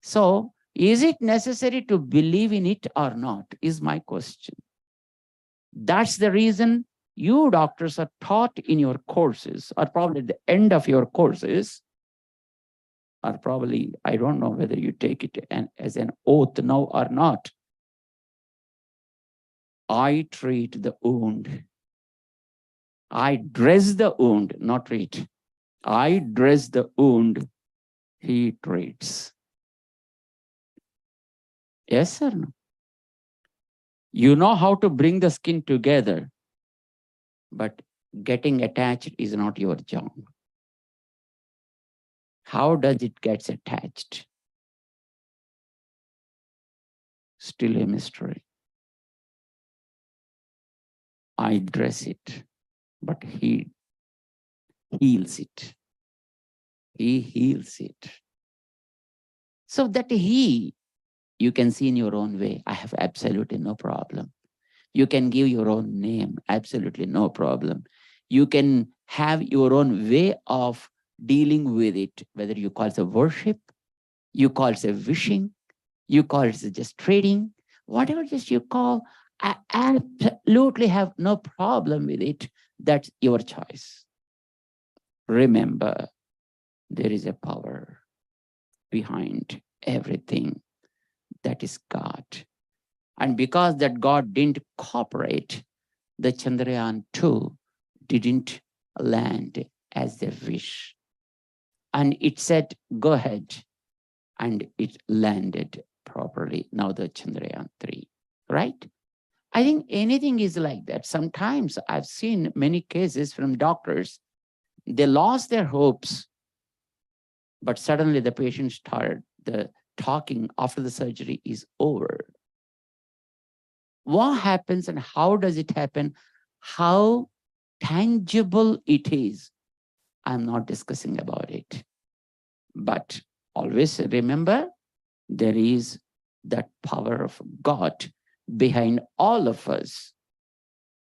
So, is it necessary to believe in it or not, is my question. That's the reason you doctors are taught in your courses, or probably at the end of your courses, or probably, I don't know whether you take it as an oath now or not. I treat the wound. I dress the wound, not treat. I dress the wound, he treats. Yes or no? You know how to bring the skin together, but getting attached is not your job. How does it get attached? Still a mystery. I dress it, but he heals it. He heals it. So that he, you can see in your own way. I have absolutely no problem. You can give your own name, absolutely no problem. You can have your own way of dealing with it, whether you call it a worship, you call it a wishing, you call it just trading, whatever just you call, I absolutely have no problem with it. That's your choice. Remember, there is a power behind everything. That is God. And because that God didn't cooperate, the Chandrayaan 2 didn't land as they wish. And it said, go ahead. And it landed properly. Now the Chandrayaan-3, right? I think anything is like that. Sometimes I've seen many cases from doctors, they lost their hopes, but suddenly the patient started the talking after the surgery is over. What happens and how does it happen? How tangible it is. I'm not discussing about it. But always remember, there is that power of God behind all of us,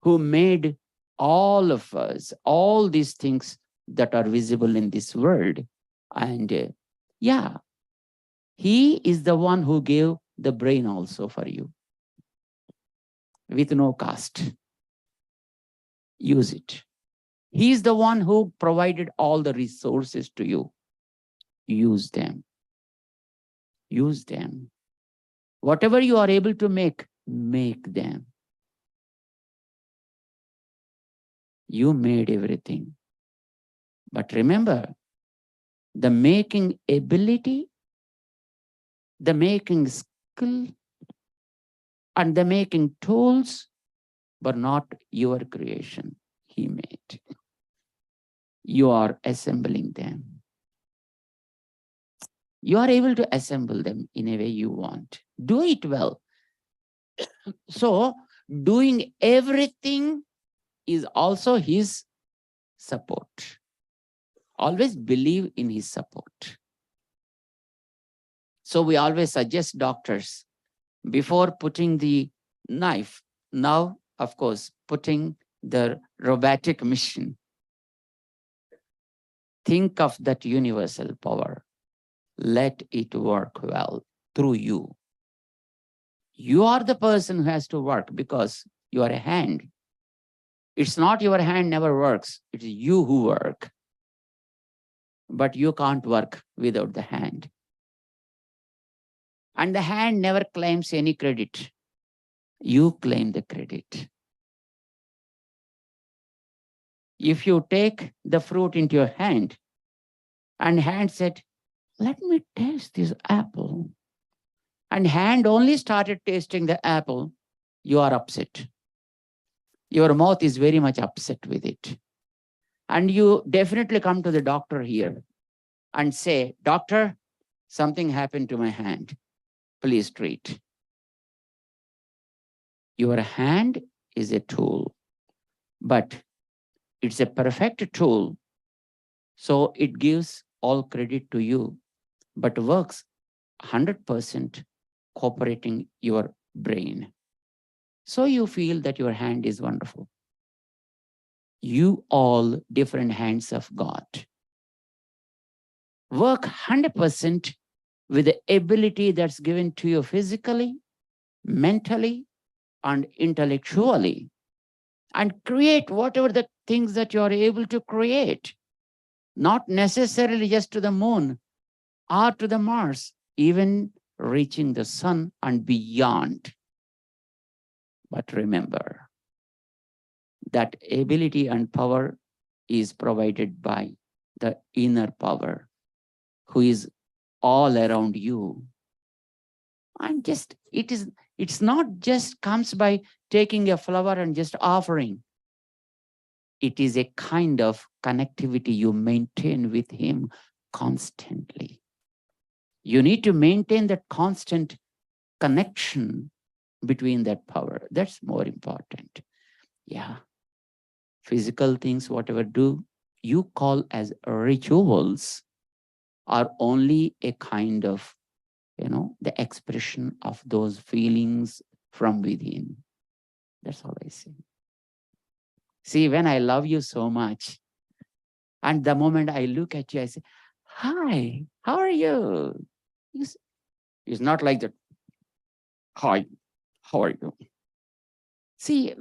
who made all of us, all these things that are visible in this world. And yeah, he is the one who gave the brain also for you with no cost. Use it. He is the one who provided all the resources to you. Use them. Use them. Whatever you are able to make them. You made everything. But remember, the making ability, the making skill, and the making tools were not your creation. He made. You are assembling them. You are able to assemble them in a way you want. Do it well. So, doing everything is also his support. Always believe in his support. So we always suggest doctors, before putting the knife, now, of course, putting the robotic machine, think of that universal power. Let it work well through you. You are the person who has to work because you are a hand. It's not your hand never works. It's you who work. But you can't work without the hand. And the hand never claims any credit. You claim the credit. If you take the fruit into your hand and hand said, let me taste this apple. And hand only started tasting the apple, you are upset. Your mouth is very much upset with it. And you definitely come to the doctor here and say, doctor, something happened to my hand. Please treat. Your hand is a tool, but it's a perfect tool. So it gives all credit to you, but works 100% cooperating your brain. So you feel that your hand is wonderful. You all different hands of God. Work 100% with the ability that's given to you physically, mentally, and intellectually, and create whatever the things that you are able to create, not necessarily just to the moon or to the Mars, even reaching the sun and beyond. But remember, that ability and power is provided by the inner power, who is all around you. And just, it's not just comes by taking a flower and just offering. It is a kind of connectivity you maintain with him constantly. You need to maintain that constant connection between that power. That's more important. Yeah. Physical things, whatever do you call as rituals, are only a kind of, the expression of those feelings from within. That's all I say. See, when I love you so much, and the moment I look at you, I say, hi, how are you? It's not like that. Hi, how are you? See,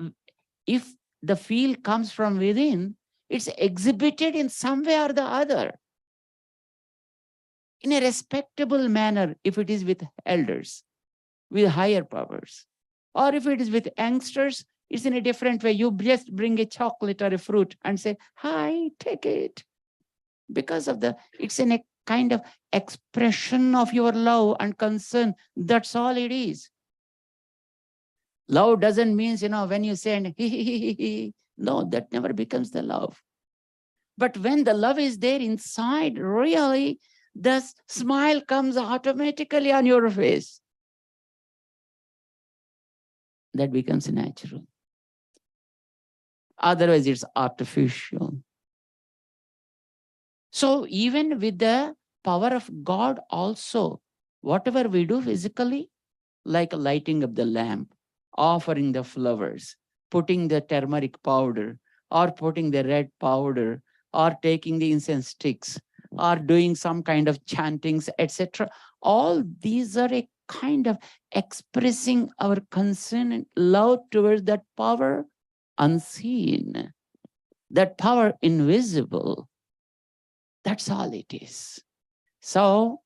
if the feel comes from within, it's exhibited in some way or the other. In a respectable manner, if it is with elders, with higher powers. Or if it is with youngsters, it's in a different way. You just bring a chocolate or a fruit and say, hi, take it. Because of it's in a kind of expression of your love and concern. That's all it is. Love doesn't mean, when you say, no, that never becomes the love. But when the love is there inside, really, the smile comes automatically on your face. That becomes natural. Otherwise, it's artificial. So even with the power of God also, whatever we do physically, like lighting up the lamp, offering the flowers, putting the turmeric powder, or putting the red powder, or taking the incense sticks, or doing some kind of chantings, etc. All these are a kind of expressing our concern and love towards that power unseen, that power invisible. That's all it is. So,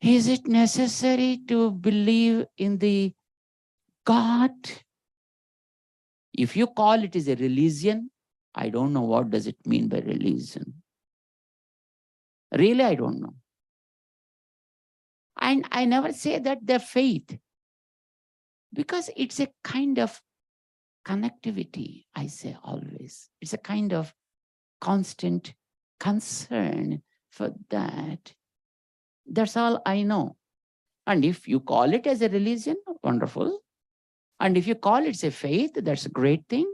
is it necessary to believe in the God? If you call it as a religion, I don't know what does it mean by religion. Really, I don't know. And I never say that they're faith, because it's a kind of connectivity, I say always. It's a kind of constant concern for that. That's all I know. And if you call it as a religion, wonderful. And if you call it a faith, that's a great thing.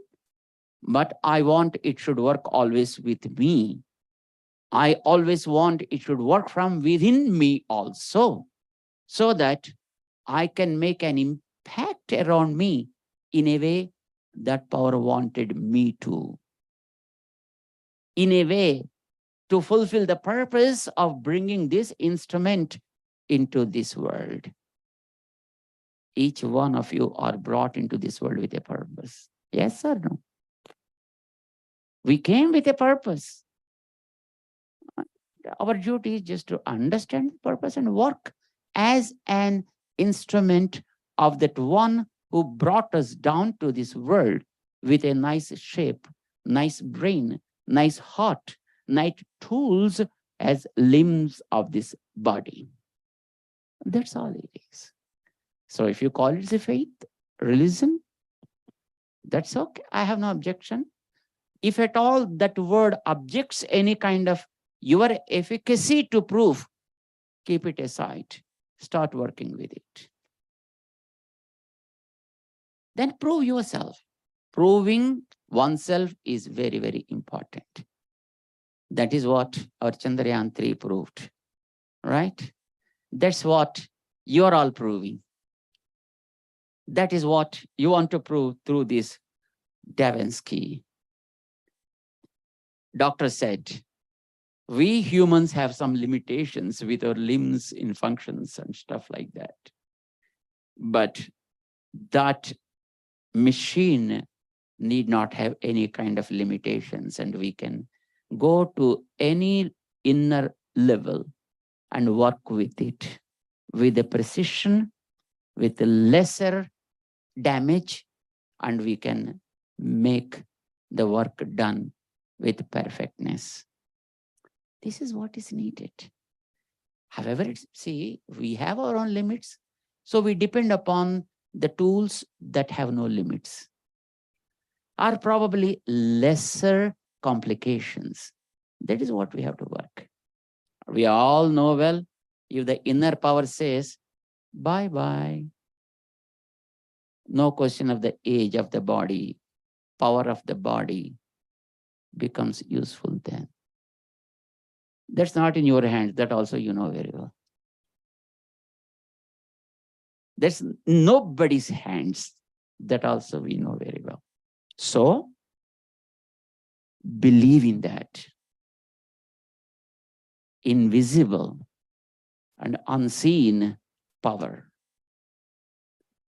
But I want it should work always with me. I always want it should work from within me also, so that I can make an impact around me in a way that power wanted me to. In a way to fulfill the purpose of bringing this instrument into this world. Each one of you are brought into this world with a purpose. Yes or no? We came with a purpose. Our duty is just to understand the purpose and work as an instrument of that one who brought us down to this world with a nice shape, nice brain, nice heart, nice tools as limbs of this body. That's all it is. So if you call it a faith, religion, that's okay. I have no objection. If at all that word objects any kind of your efficacy to prove, keep it aside. Start working with it. Then prove yourself. Proving oneself is very, very important. That is what our Chandrayaan 3 proved, right? That's what you're all proving. That is what you want to prove through this Da Vinci. Doctor said, we humans have some limitations with our limbs in functions and stuff like that. But that machine need not have any kind of limitations, and we can go to any inner level and work with it with a precision, with a lesser damage, and we can make the work done with perfectness. This is what is needed. However, see, we have our own limits, so we depend upon the tools that have no limits, are probably lesser complications. That is what we have to work. We all know well, if the inner power says, bye-bye, no question of the age of the body, power of the body becomes useful then. That's not in your hands, that also you know very well. That's nobody's hands, that also we know very well. So, believe in that invisible and unseen power.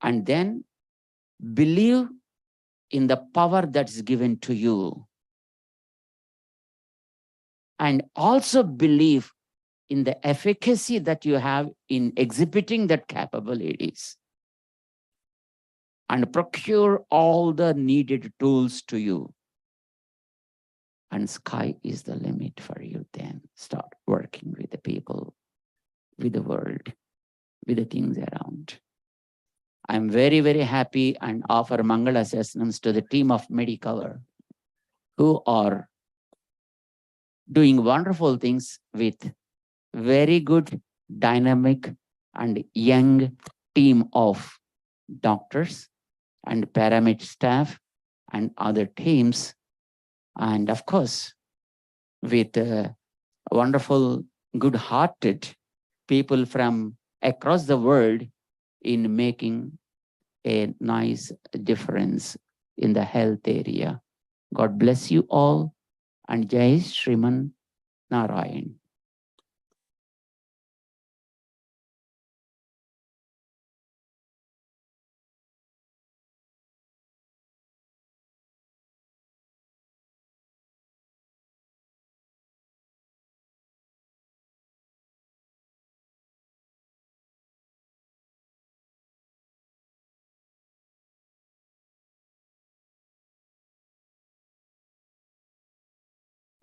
And then believe in the power that's given to you. And also believe in the efficacy that you have in exhibiting that capabilities. And procure all the needed tools to you. and sky is the limit for you. Then start working with the people, with the world, with the things around. I'm very, very happy and offer Mangala assessments to the team of Medicover who are doing wonderful things with very good, dynamic and young team of doctors and paramedic staff and other teams. And of course, with wonderful, good-hearted people from across the world in making a nice difference in the health area. God bless you all, and Jai Shriman Narayan.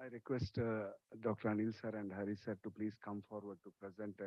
I request Dr. Anil sir and Hari sir to please come forward to present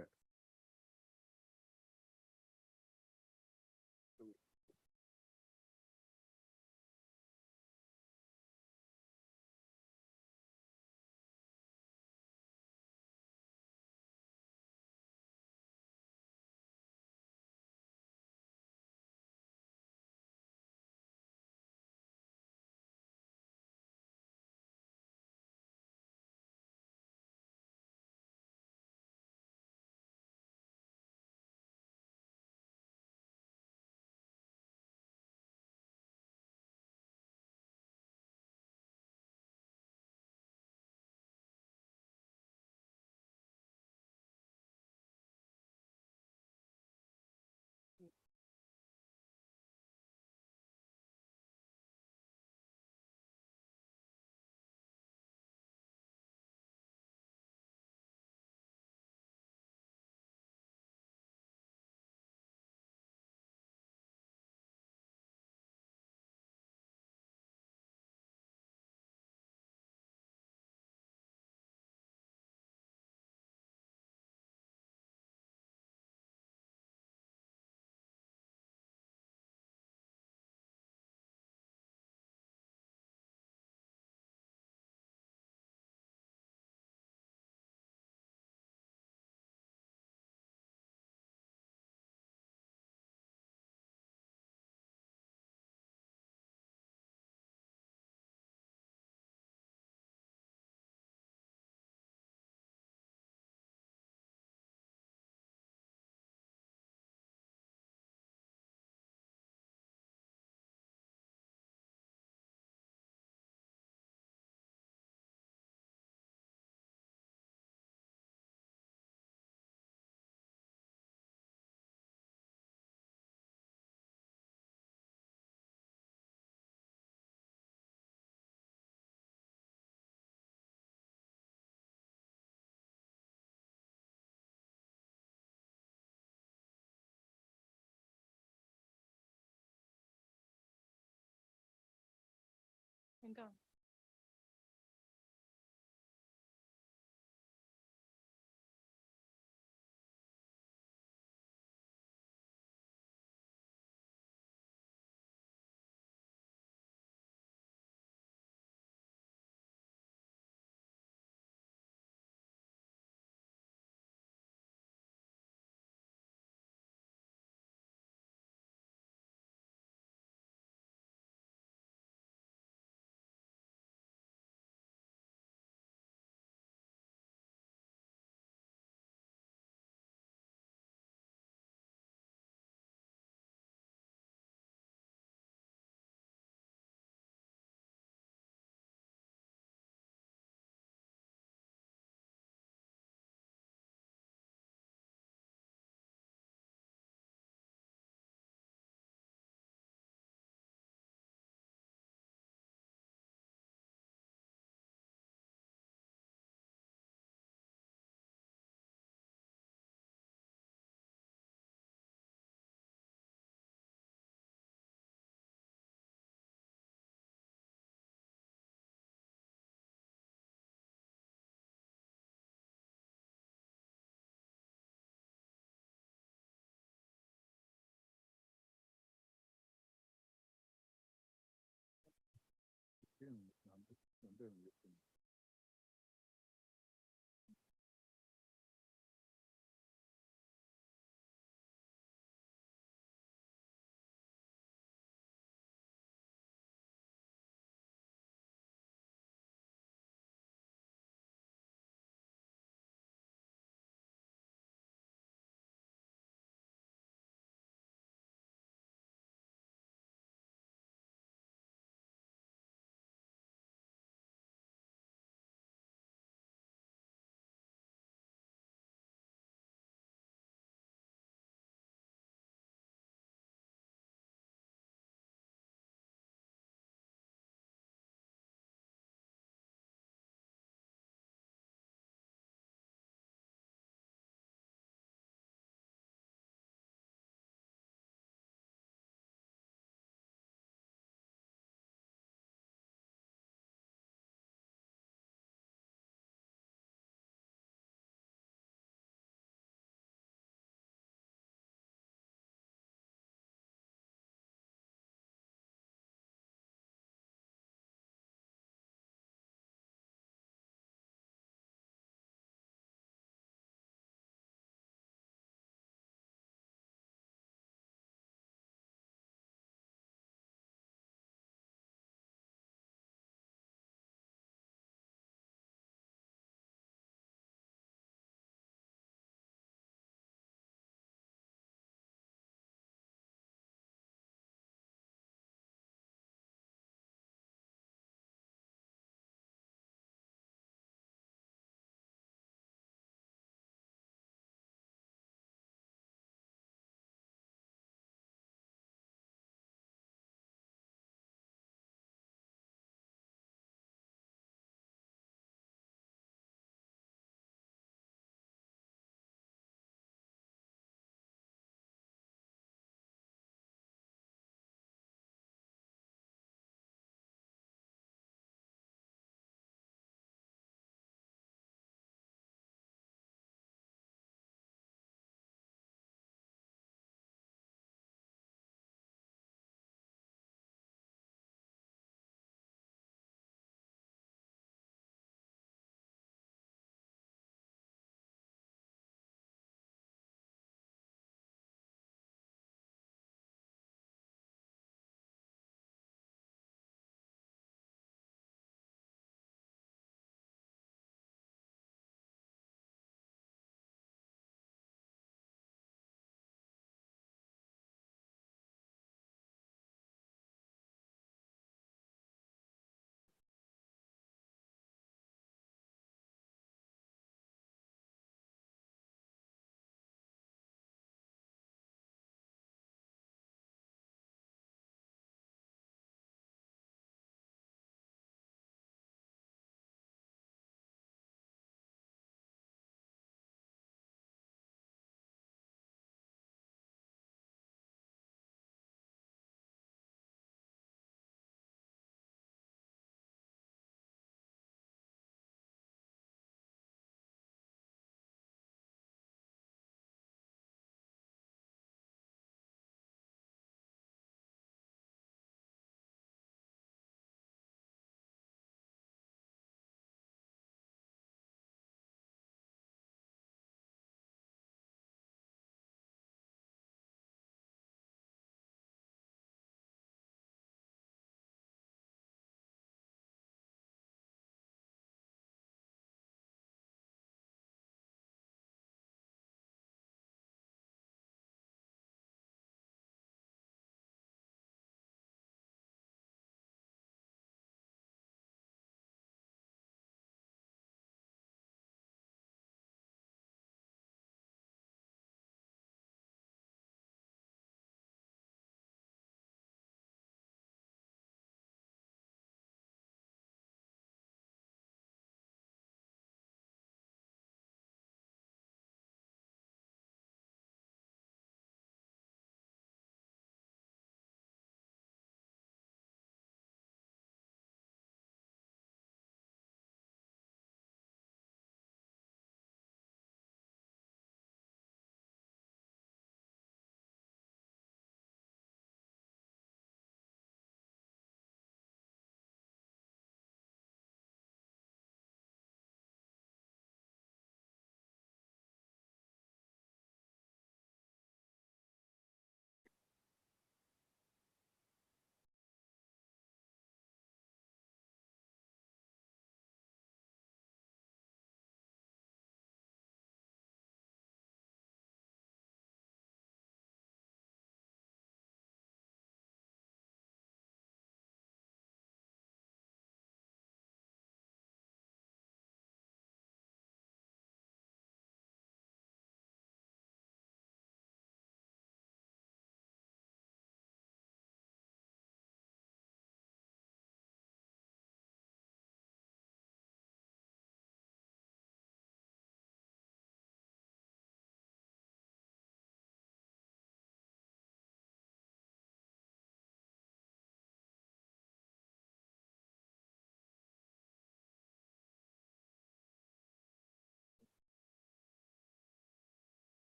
ఇంకా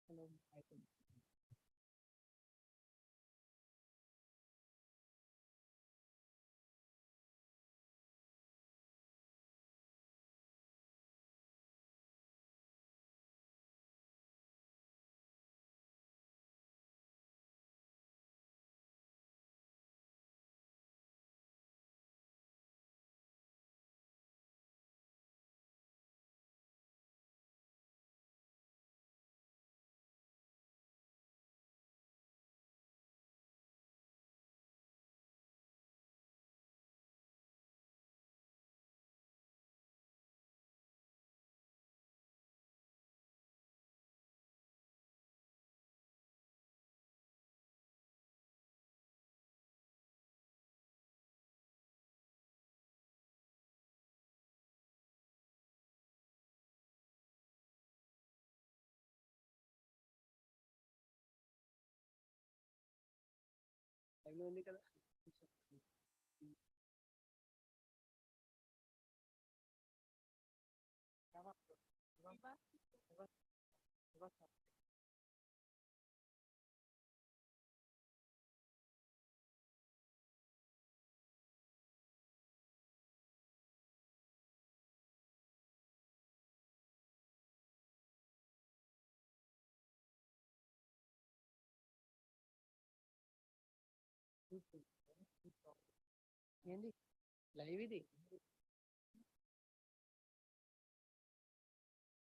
Hello, I think. Live లో ఉంది కదా. ఏంది live ఇది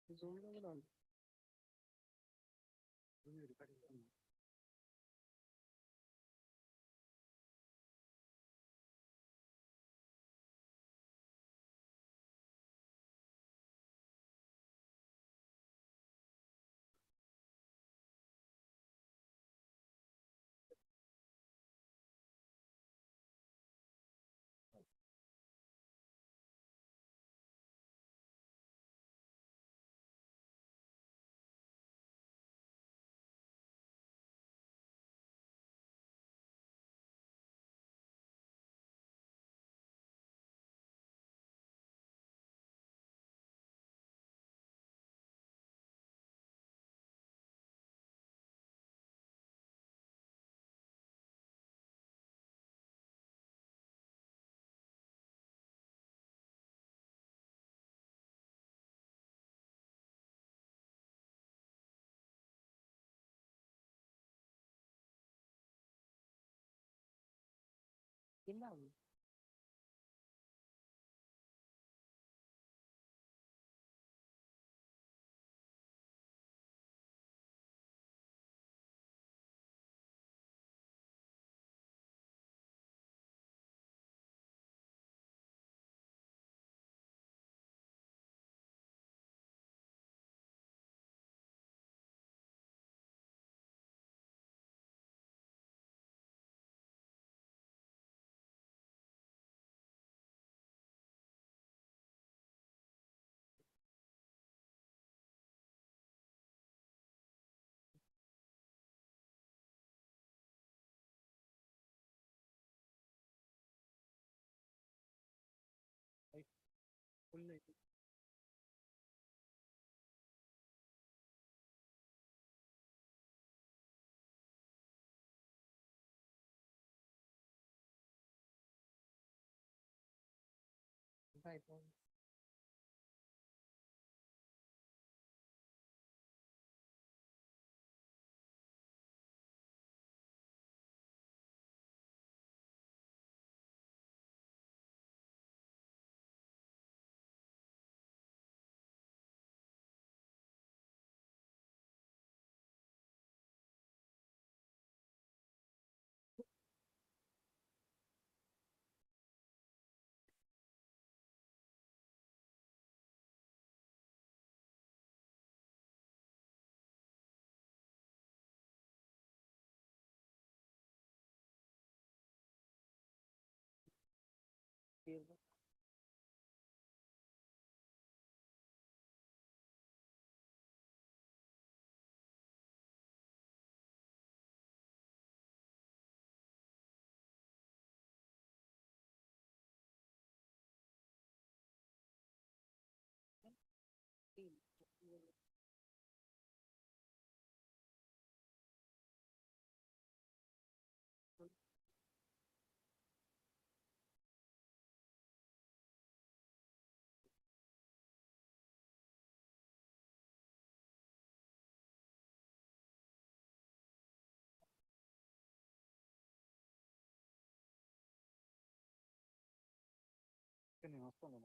Zoom లో కూడా ఉంది. కింద ఉంది. ఫుల్ అయితే ఇంకా అయిపోయింది. నేను వస్తాను.